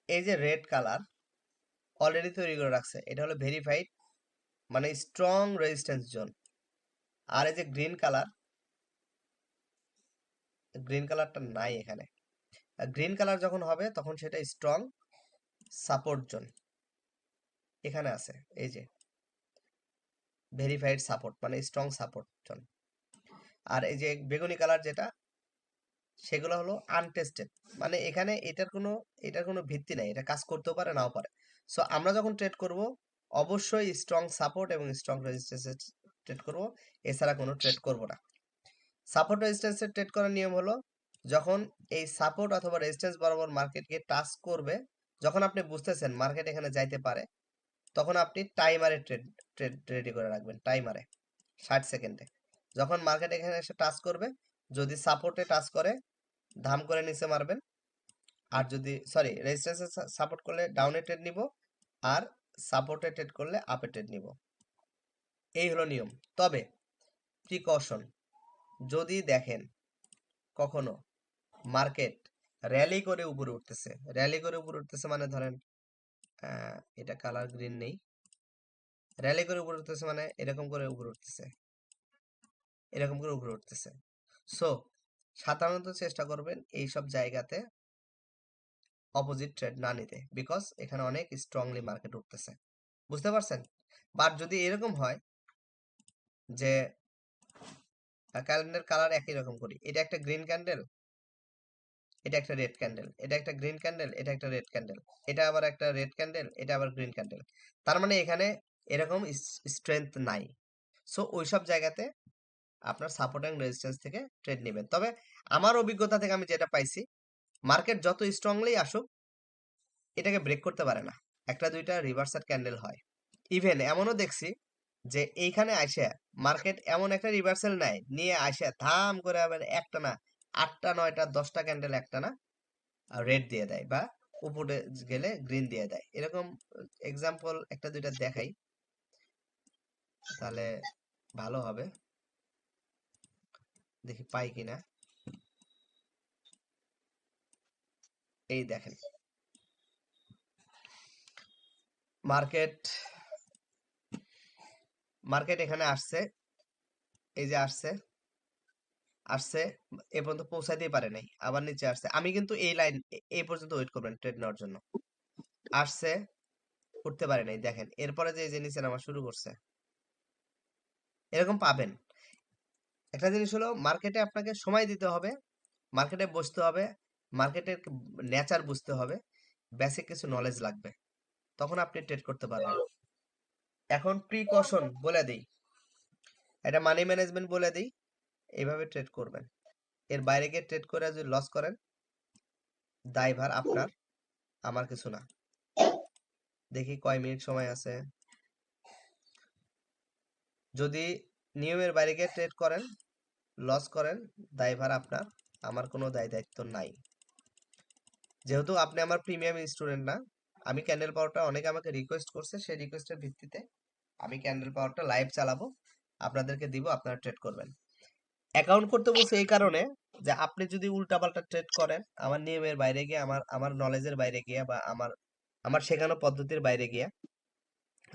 এই যে রেড কালার অলরেডি তৈরি করে রাখছে, এটা হলো ভেরিফাইড মানে স্ট্রং রেজিস্ট্যান্স জোন। আর এই যে গ্রিন কালার, গ্রিন কালারটা নাই এখানে। গ্রিন কালার যখন হবে তখন সেটা স্ট্রং সাপোর্ট জোন এখানে আছে। এই যে ভেরিফাইড সাপোর্ট মানে স্ট্রং সাপোর্ট জোন। আর এই যে বেগুনি কালার যেটা, সেগুলো হলো আনটেস্টেড, মানে এখানে এটার কোনো ভিত্তি নাই, এটা কাজ করতেও পারে নাও পারে। সো আমরা যখন ট্রেড করব অবশ্যই স্ট্রং সাপোর্ট এবং স্ট্রং রেজিস্ট্যান্সে ট্রেড করব, এছাড়া কোনো ট্রেড করব না। সাপোর্ট রেজিস্ট্যান্সের ট্রেড করার নিয়ম হলো, যখন এই সাপোর্ট অথবা রেজিস্ট্যান্স বরাবর মার্কেটকে টাচ করবে, যখন আপনি বুঝতেছেন মার্কেট এখানে যাইতে পারে, তখন আপনি টাইমারে ট্রেড ট্রেড রেডি করে রাখবেন। টাইমারে 60 সেকেন্ডে যখন মার্কেট এখানে এসে টাচ করবে, যদি সাপোর্টে টাচ করে ধাম করে নিচে মারবেন। আর যদি রেজিস্ট্যান্সে সাপোর্ট করলে ডাউনে ট্রেড নিব, আর সাপোর্টে ট্রেড করলে আপে ট্রেড নিব। এই হলো নিয়ম। তবে প্রিকশন, যদি দেখেন কখনো মার্কেট র্যালি করে উপরে উঠতেছে, র্যালি করে উপরে উঠতেছে মানে ধরেন এটা কালার গ্রিন নেই, র্যালি করে উপরে উঠতেছে মানে এরকম করে উপরে উঠতেছে, এরকম করে উপরে উঠতেছে। সো সাধারণত চেষ্টা করবেন এইসব জায়গাতে অপোজিট ট্রেড না নিতে, বিকজ এখানে অনেক স্ট্রংলি মার্কেট উঠতেছে। বুঝতে পারছেন? বাট যদি এরকম হয় যে ক্যালেন্ডার কালার একই রকম করি, এটা একটা গ্রিন ক্যান্ডেল, এটা একটা রেড ক্যান্ডেল, এটা একটা গ্রিন ক্যান্ডেল, এটা একটা রেড ক্যান্ডেল, এটা আবার একটা রেড ক্যান্ডেল, এটা আবার গ্রিন ক্যান্ডেল, তার মানে এখানে এরকম স্ট্রেংথ নাই। সো ওইসব জায়গাতে আপনার সাপোর্ট এন্ড রেজিস্ট্যান্স থেকে ট্রেড নেবেন। তবে আমার অভিজ্ঞতা থেকে আমি যেটা পাইছি, মার্কেট যত স্ট্রংলি আসুক এটাকে ব্রেক করতে পারে না, একটা দুইটা রিভার্সাল ক্যান্ডেল হয়। ইভেন এমনও দেখছি যে এইখানে আসে মার্কেট এমন একটা রিভার্সাল নেয়, নিয়ে আসে ধাম করে আবার একটা না 8টা 9টা 10টা ক্যান্ডেল একটা না রেড দিয়ে দেয়, বা উপরে গেলে গ্রিন দিয়ে দেয়। এরকম এক্সাম্পল একটা দুইটা দেখাই, তাহলে ভালো হবে, দেখি পাই কিনা। এই দেখেন মার্কেট, মার্কেট এখানে আসছে, এই যে আসছে আসছে এ পর্যন্ত পৌঁছাইতেই পারে নাই, আবার নিচে আসছে। আমি কিন্তু এই লাইন এই পর্যন্ত ওয়েট করবেন ট্রেড নেওয়ার জন্য। আসছে, উঠতে পারে নাই, দেখেন এরপরে যে এই যে নিচে নামা শুরু করছে, এরকম পাবেন। একটা জিনিস হলো, মার্কেটে আপনাকে সময় দিতে হবে, মার্কেটে বসতে হবে, মার্কেটের নেচার বুঝতে হবে, বেসিক কিছু নলেজ লাগবে, তখন আপনি ট্রেড করতে পারবেন। এখন প্রিকশন বলে দিই, এটা মানি ম্যানেজমেন্ট বলে দিই, এইভাবে ট্রেড করবেন। এর বাইরে গিয়ে ট্রেড করে যদি লস করেন, দায়ভার আপনার, আমার কিছু না। দেখি কয় মিনিট সময় আছে। যদি নিয়মের বাইরে গিয়ে ট্রেড করেন, লস করেন, দায়ভার আপনার, আমার কোনো দায় দায়িত্ব নাই। যেহেতু আপনি আমার প্রিমিয়াম স্টুডেন্ট না, আমি ক্যান্ডেল পাওয়ারটা অনেকে আমাকে রিকোয়েস্ট করছে, সেই রিকোয়েস্টের ভিত্তিতে আমি ক্যান্ডেল পাওয়ারটা লাইভ চালাবো, আপনাদেরকে দিব, আপনারা ট্রেড করবেন। অ্যাকাউন্ট করতে বলছে এই কারণে যে আপনি যদি উল্টাপাল্টা ট্রেড করেন, আমার নিয়মের বাইরে গিয়ে, আমার নলেজের বাইরে গিয়ে, বা আমার আমার শেখানো পদ্ধতির বাইরে গিয়ে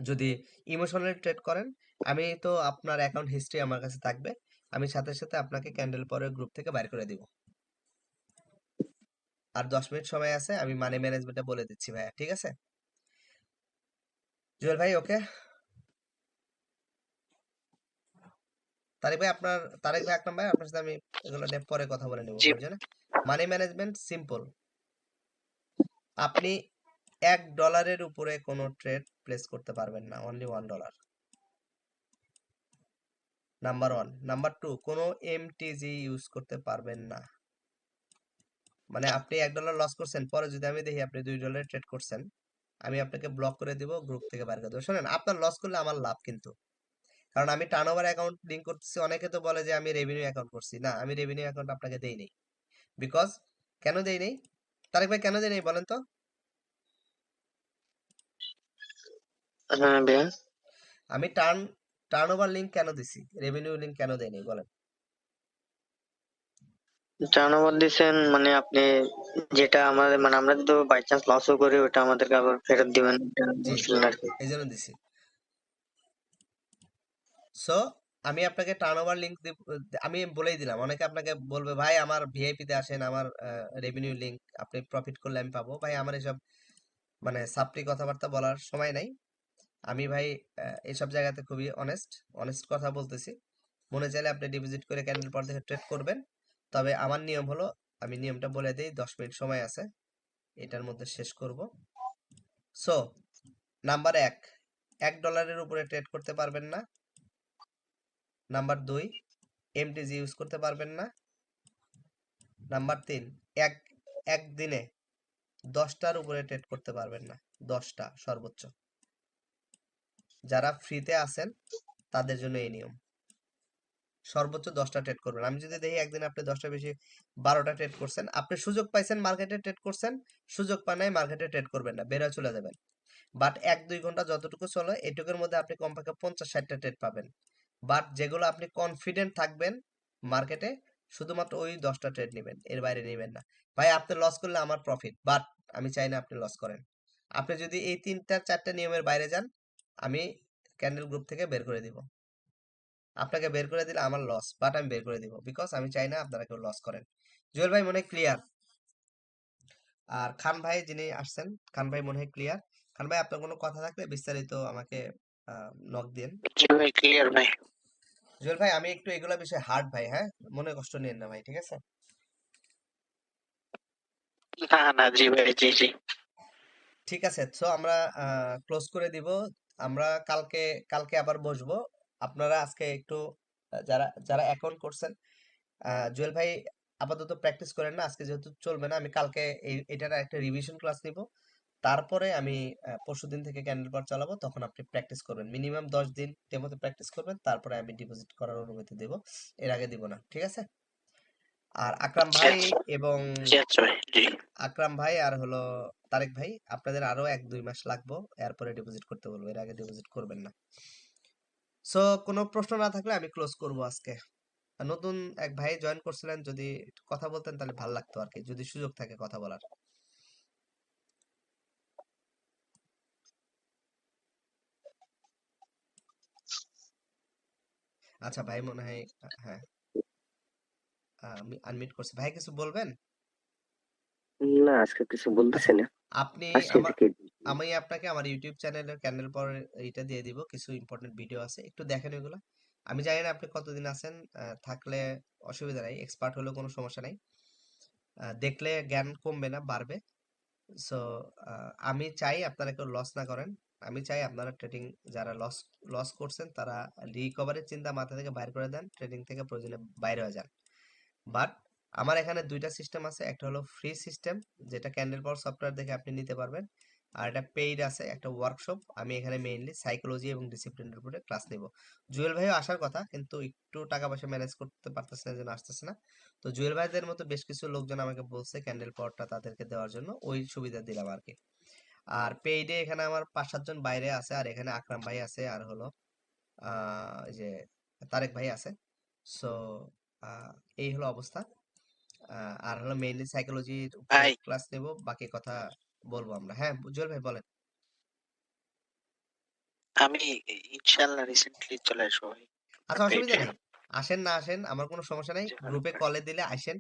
যদি ইমোশনাল ট্রেড করেন, আমি তো আপনার অ্যাকাউন্ট হিস্ট্রি আমার কাছে থাকবে, আমি সাথে সাথে আপনাকে ক্যান্ডেল পাওয়ারের গ্রুপ থেকে বাইর করে দিব। আর 10 মিনিট সময় আছে, আমি মানি ম্যানেজমেন্টটা বলে দিচ্ছি ভাইয়া, ঠিক আছে? জুয়েল ভাই ওকে? তারেক ভাই আকরাম ভাই আপনার সাথে আমি এগুলো নিয়ে পরে কথা বলে নেব জি প্রয়োজনে। Money management simple. আপনি $1 উপরে কোনো ট্রেড প্লেস করতে পারবেন না, অনলি $1। নাম্বার 1। নাম্বার 2, কোনো এমটিজি ইউজ করতে পারবেন না। মানে আপনি $1 লস করছেন, পরে যদি আমি দেখি আপনি $2 ট্রেড করছেন, আমি আপনাকে ব্লক করে দিব, গ্রুপ থেকে বাইর করে দেবো। শোনেন, আপনার লস করলে আমার লাভ কিন্তু, কারণ আমি টার্নওভার অ্যাকাউন্ট লিংক করতেছি। অনেকে তো বলে যে আমি রেভিনিউ অ্যাকাউন্ট করছি, না আমি রেভিনিউ অ্যাকাউন্ট আপনাকে দেই নেই। বিকজ কেন দেই নেই তারেক ভাই, কেন দেই নেই বলেন তো? হ্যাঁ ভাইয়া, আমি টার্নওভার লিংক কেন দিছি, রেভিনিউ লিংক কেন দেই নেই বলেন? টার্নওভার দিচ্ছেন মানে আপনি যেটা আমাদের মানে আমরা যদি বাই চান্স লসও করি ওটা আমাদেরকে আবার ফেরত দিবেন, এটা জি, বলছিলেন আর কি। এই জন্য দিছি। সো আমি আপনাকে টার্নওভার লিংক আমি বলেই দিলাম। অনেকে আপনাকে বলবে ভাই আমার ভিআইপি তে আসেন, আমার রেভিনিউ লিংক আপনি প্রফিট করলে আমি পাবো। ভাই আমার এসব মানে সাপ্লি কথাবার্তা বলার সময় নাই। আমি ভাই এইসব জায়গাতে খুবই অনেস্ট কথা বলতেছি। মনে চাইলে আপনি ডিপোজিট করে ক্যান্ডেল পর থেকে ট্রেড করবেন। তবে আমার নিয়ম হলো, আমি নিয়মটা বলে দিই, 10 মিনিট সময় আছে, এটার মধ্যে শেষ করব। সো নাম্বার 1, $1 উপরে ট্রেড করতে পারবেন না। নাম্বার 2, এমটিজি ইউজ করতে পারবেন না। নাম্বার 3, একদিনে 10টার উপরে ট্রেড করতে পারবেন না, 10টা সর্বোচ্চ। যারা ফ্রিতে আছেন তাদের জন্য এই নিয়ম, সর্বোচ্চ 10টা ট্রেড করবেন। আমি যদি দেখি একদিন আপনি 10টা বেশি 12টা ট্রেড করছেন, আপনি সুযোগ পাইছেন মার্কেটে ট্রেড করছেন, সুযোগ পান নাই মার্কেটে ট্রেড করবেন না, বের হয়ে চলে যাবেন। বাট 1-2 ঘন্টা যতটুকু চলে এটুকুর মধ্যে আপনি কমপক্ষে 50-60টা ট্রেড পাবেন। বাট যেগুলো আপনি কনফিডেন্ট থাকবেন মার্কেটে, শুধুমাত্র ওই 10টা ট্রেড নেবেন, এর বাইরে নেবেন না। ভাই আপনি লস করলে আমার প্রফিট, বাট আমি চাই না আপনি লস করেন। আপনি যদি এই 3-4টা নিয়মের বাইরে যান, আমি ক্যান্ডেল গ্রুপ থেকে বের করে দিব। আপনাকে বের করে দিলে আমার লস, বাট আমি বের করে দিব, বিকজ আমি চাই না আপনারা কেউ লস করেন। জুয়েল ভাই মনে হয় ক্লিয়ার? আর খান ভাই যিনি আসছেন, খান ভাই মনে হয় ক্লিয়ার। খান ভাই আপনার কোনো কথা থাকলে বিস্তারিত আমাকে নক দিন। জি ভাই, ক্লিয়ার ভাই। জুয়েল ভাই আমি একটু এগুলা বিষয় হার্ড ভাই, হ্যাঁ মনে কষ্ট নিয়েন না ভাই, ঠিক আছে? না না, জি ভাই, জি জি। ঠিক আছে, সো আমরা ক্লোজ করে দিব। আমরা কালকে কালকে আবার বসবো। আপনারা আজকে একটু যারা যারা অ্যাকাউন্ট করছেন, জুয়েল ভাই আপাতত প্র্যাকটিস করেন না, আজকে যেহেতু চলবে না, আমি কালকে এটার একটা রিভিশন ক্লাস নিব। তারপরে আমি পরশুদিন থেকে ক্যান্ডেল পর চালাবো, তখন আপনি প্র্যাকটিস করবেন মিনিমাম 10 দিন ডেমোতে প্র্যাকটিস করবেন, তারপরে আমি ডিপোজিট করার অনুমতি দেব, এর আগে দিব না, ঠিক আছে? আর আকরাম জি ভাই আচ্ছা, এবং জি আচ্ছা ভাই, জি। আকরাম ভাই আর হলো তারেক ভাই, আপনাদের আরো 1-2 মাস লাগবে, এরপরে ডিপোজিট করতে বলবো, এর আগে ডিপোজিট করবেন না। সো কোনো প্রশ্ন না থাকলে আমি ক্লোজ করব আজকে। আর নতুন এক ভাই জয়েন করছিলেন, যদি একটু কথা বলতেন তাহলে ভালো লাগতো আর কি, যদি সুযোগ থাকে কথা বলার। আচ্ছা ভাই মনে হয় হ্যাঁ, আমি আনমিউট করছি। ভাই কিছু বলবেন? না, আজকে কিছু বলতেছি আচ্ছা, না। আপনি আসছি আমার এদিকে। আমি আপনাকে আমার ইউটিউব চ্যানেলের ক্যান্ডেল পর এইটা দিয়ে দিব, কিছু ইম্পর্টেন্ট ভিডিও আছে, একটু দেখেন ওইগুলা। আমি জানি না আপনি কতদিন আছেন, থাকলে অসুবিধা নাই, এক্সপার্ট হলেও কোনো সমস্যা নাই। দেখলে জ্ঞান কমবে না, বাড়বে। সো আমি চাই আপনারা কেউ লস না করেন। আমি চাই আপনারা ট্রেডিং, যারা লস লস করছেন তারা রিকভারির চিন্তা মাথা থেকে বাইর করে দেন, ট্রেডিং থেকে প্রয়োজনে বাইরে হয়ে যান। বাট আমার এখানে 2টা সিস্টেম আছে, একটা হলো ফ্রি সিস্টেম, যেটা ক্যান্ডেল পাওয়ার সফটওয়্যার দেখে আপনি নিতে পারবেন, আর একটা পেইড আছে, একটা ওয়ার্কশপ। আমি এখানে মেইনলি সাইকোলজি এবং ডিসিপ্লিনের উপরে ক্লাস নেব। জুয়েল ভাইও আসার কথা, কিন্তু একটু টাকা পয়সা ম্যানেজ করতে পারতেছে না, জন্য আসতেছে না। তো জুয়েল ভাইদের মতো বেশ কিছু লোকজন আমাকে বলছে ক্যান্ডেল পাওয়ারটা তাদেরকে দেওয়ার জন্য, ওই সুবিধা দিলাম আর কি। আর পেইডে এখানে আমার 5-7 জন বাইরে আছে, আর এখানে আকরাম ভাই আছে, আর হলো এই যে তারেক ভাই আছে। সো এই হলো অবস্থা। আর হলো মেইনলি সাইকোলজির উপরে ভাই ক্লাস নেব, বাকি কথা বলবো আমরা। হ্যাঁ জুয়েল ভাই বলেন। আমি ইনশাল্লাহ রিসেন্টলি চলে আসবো ভাই আচ্ছা অসুবিধা পেজে। নেই, আসেন না আসেন আমার কোনো সমস্যা নাই, যেখানে গ্রুপে কলে দিলে আসেন,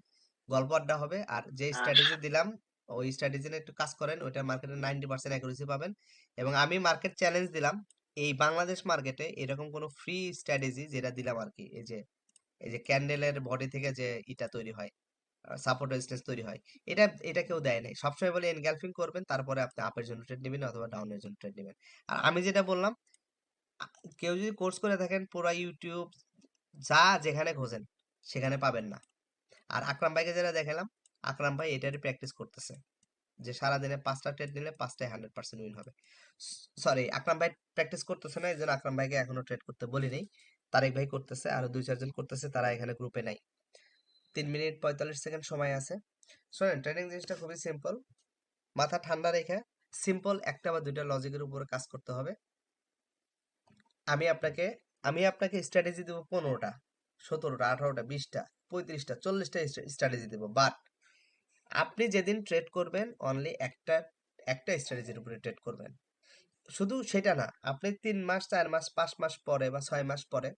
গল্প আড্ডা হবে। আর যে আস স্ট্র্যাটেজি দিলাম ওই স্ট্র্যাটেজি নিয়ে একটু কাজ করেন, ওইটা মার্কেটে 90% অ্যাকুরেসি পাবেন। এবং আমি মার্কেট চ্যালেঞ্জ দিলাম, এই বাংলাদেশ মার্কেটে এরকম কোনো ফ্রি স্ট্র্যাটেজি যেটা দিলাম আর কি, এই যে ক্যান্ডেলের বডি থেকে যে ইটা তৈরি হয়, সাপোর্ট রেজিস্ট্যান্স তৈরি হয়, এটা এটা কেউ দেয় নাই। সবসময় বলে এনগালফিং করবেন, তারপরে আপনি আপের জন্য ট্রেড নেবেন অথবা ডাউনের জন্য ট্রেড নেবেন। আর আমি যেটা বললাম, কেউ যদি কোর্স করে থাকেন, পুরো ইউটিউব যা যেখানে খোঁজেন সেখানে পাবেন না। আর আকরাম ভাইকে যেটা দেখালাম, আকরাম ভাই এটারই প্র্যাকটিস করতেছে, যে সারাদিনে 5টা ট্রেড নিলে 5টায় 100% উইন হবে। সরি, আকরাম ভাই প্র্যাকটিস করতেছে না, এই জন্য আকরাম ভাইকে এখনো ট্রেড করতে বলি নাই। তারেক ভাই করতেছে, আরো 2-4 জন করতেছে, তারা এখানে গ্রুপে নাই। 3 মিনিট 45 সেকেন্ড সময় আছে। শোনেন, ট্রেডিং জিনিসটা খুবই সিম্পল, মাথা ঠান্ডা রেখে সিম্পল একটা বা দুইটা লজিকের উপরে কাজ করতে হবে। আমি আপনাকে স্ট্র্যাটেজি দেবো 15টা, 17টা, 18টা, 20টা, 35টা, 40টা স্ট্র্যাটেজি দেবো, বাট আপনি যেদিন ট্রেড করবেন অনলি একটা স্ট্র্যাটেজির উপরে ট্রেড করবেন। শুধু সেটা না, আপনি 3 মাস, 4 মাস, 5 মাস পরে বা 6 মাস পরে,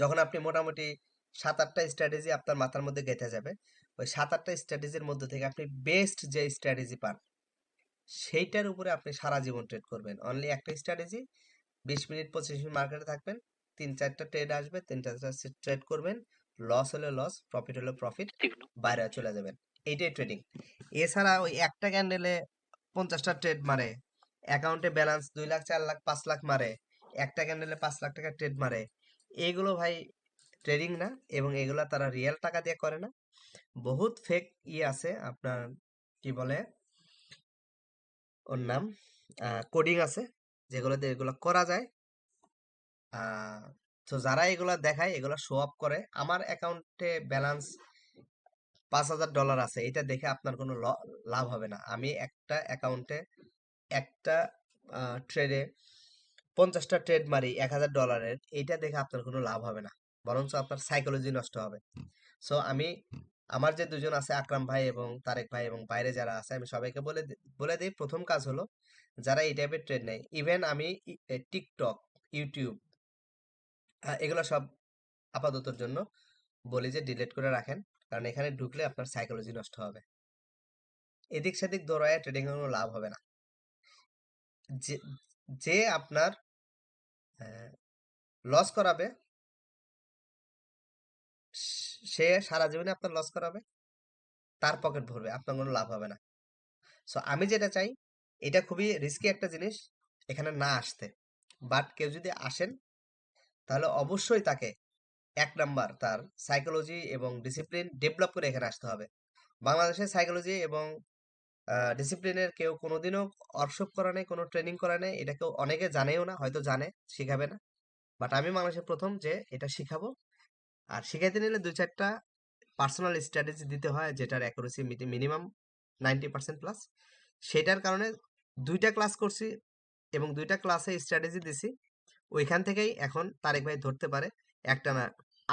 যখন আপনি মোটামুটি 7-8টা স্ট্র্যাটেজি আপনার মাথার মধ্যে গেঁথে যাবে, ওই 7-8টা স্ট্র্যাটেজির মধ্যে থেকে আপনি বেস্ট যে স্ট্র্যাটেজি পান সেইটার উপরে আপনি সারা জীবন ট্রেড করবেন। অনলি একটা স্ট্র্যাটেজি, 20 মিনিট 25 মিনিট মার্কেটে থাকবেন, 3-4টা ট্রেড আসবে, 3টা ট্রেড করবেন, লস হলে লস, প্রফিট হলে প্রফিট, বাইরে চলে যাবেন। এইটাই ট্রেডিং। এছাড়া ওই একটা ক্যান্ডেলে 50টা ট্রেড মারে, অ্যাকাউন্টে ব্যালেন্স 2 লাখ, 4 লাখ, 5 লাখ মারে, একটা ক্যান্ডেলে 5 লাখ টাকা ট্রেড মারে, এইগুলো ভাই ট্রেডিং না, এবং এগুলা তারা রিয়েল টাকা দিয়ে করে না। বহুত ফেক আছে আপনার, কি বলে ওর নাম, কোডিং আছে, যেগুলো দিয়ে এগুলো করা যায়। তো যারা এগুলা দেখায়, এগুলা শো আপ করে, আমার অ্যাকাউন্টে ব্যালেন্স $5,000 আছে, এটা দেখে আপনার কোনো লাভ হবে না। আমি একটা অ্যাকাউন্টে একটা ট্রেডে 50টা ট্রেড মারি $1,000, এইটা দেখে আপনার কোনো লাভ হবে না, বরঞ্চ আপনার সাইকোলজি নষ্ট হবে। সো আমার যে দুজন আছে, আকরাম ভাই এবং তারেক ভাই এবং বাইরে যারা আছে, আমি সবাইকে বলে দিই, প্রথম কাজ হলো যারা এই টাইপের ট্রেড নেয়, ইভেন আমি টিকটক, ইউটিউব, এগুলো সব আপাততর জন্য বলি যে ডিলিট করে রাখেন, কারণ এখানে ঢুকলে আপনার সাইকোলজি নষ্ট হবে। এদিক সেদিক দৌড়ায় ট্রেডিং এর কোনো লাভ হবে না। যে যে আপনার লস করাবে, সে সারা জীবনে আপনার লস করাবে, তার পকেট ভরবে, আপনার কোনো লাভ হবে না। সো আমি যেটা চাই, এটা খুবই রিস্কি একটা জিনিস এখানে না আসতে, বাট কেউ যদি আসেন তাহলে অবশ্যই তাকে 1 নাম্বার তার সাইকোলজি এবং ডিসিপ্লিন ডেভেলপ করে এখানে আসতে হবে। বাংলাদেশের সাইকোলজি এবং ডিসিপ্লিনের কেউ কোনোদিনও ওয়ার্কশপ করা নেই, কোনো ট্রেনিং করা নেই, এটা কেউ অনেকে জানেও না, হয়তো জানে, শিখাবে না, বাট আমি বাংলাদেশের প্রথম যে এটা শিখাবো। আর শিখাইতে নিলে 2-4টা পার্সোনাল স্ট্র্যাটেজি দিতে হয়, যেটার অ্যাকুরেসি মিনিমাম 90% প্লাস। সেটার কারণে 2টা ক্লাস করছি এবং 2টা ক্লাসে স্ট্র্যাটেজি দিছি, ওইখান থেকেই এখন তারেক ভাই ধরতে পারে একটা না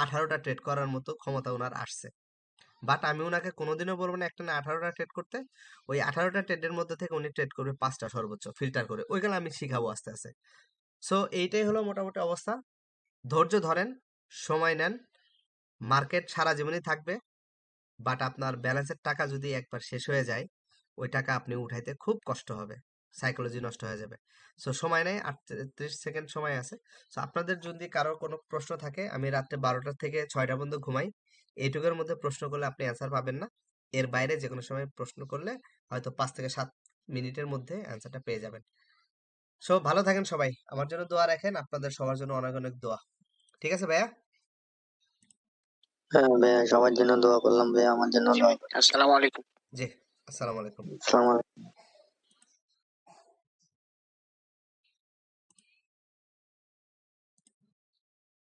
18টা ট্রেড করার মতো ক্ষমতা ওনার আসছে। বাট আমি ওনাকে কোনোদিনও বলবো না একটা না 18টা ট্রেড করতে। ওই 18টা ট্রেডের মধ্যে থেকে উনি ট্রেড করবে 5টা সর্বোচ্চ, ফিল্টার করে, ওইগুলো আমি শিখাবো আস্তে আস্তে। সো এইটাই হলো মোটামুটি অবস্থা। ধৈর্য ধরেন, সময় নেন, মার্কেট সারা জীবনই থাকবে, বাট আপনার ব্যালেন্সের টাকা যদি একবার শেষ হয়ে যায়, ওই টাকা আপনি উঠাইতে খুব কষ্ট হবে, সাইকোলজি নষ্ট হয়ে যাবে। সো সময় নেই, 38 সেকেন্ড সময় আছে। সো আপনাদের যদি কারোর কোনো প্রশ্ন থাকে, আমি রাত্রে 12টা থেকে 6টা পর্যন্ত ঘুমাই, এইটুকুর মধ্যে প্রশ্ন করলে আপনি অ্যান্সার পাবেন না। এর বাইরে যে কোনো সময় প্রশ্ন করলে হয়তো 5 থেকে 7 মিনিটের মধ্যে অ্যান্সারটা পেয়ে যাবেন। সো ভালো থাকেন সবাই, আমার জন্য দোয়া রাখেন, আপনাদের সবার জন্য অনেক অনেক দোয়া। ঠিক আছে ভাইয়া? হ্যাঁ ভাইয়া, সবার জন্য দোয়া করলাম ভাইয়া, আমার জন্য দোয়া করলাম। আসসালামু আলাইকুম। জি, আসসালামু আলাইকুম। আসসালামু আলাইকুম।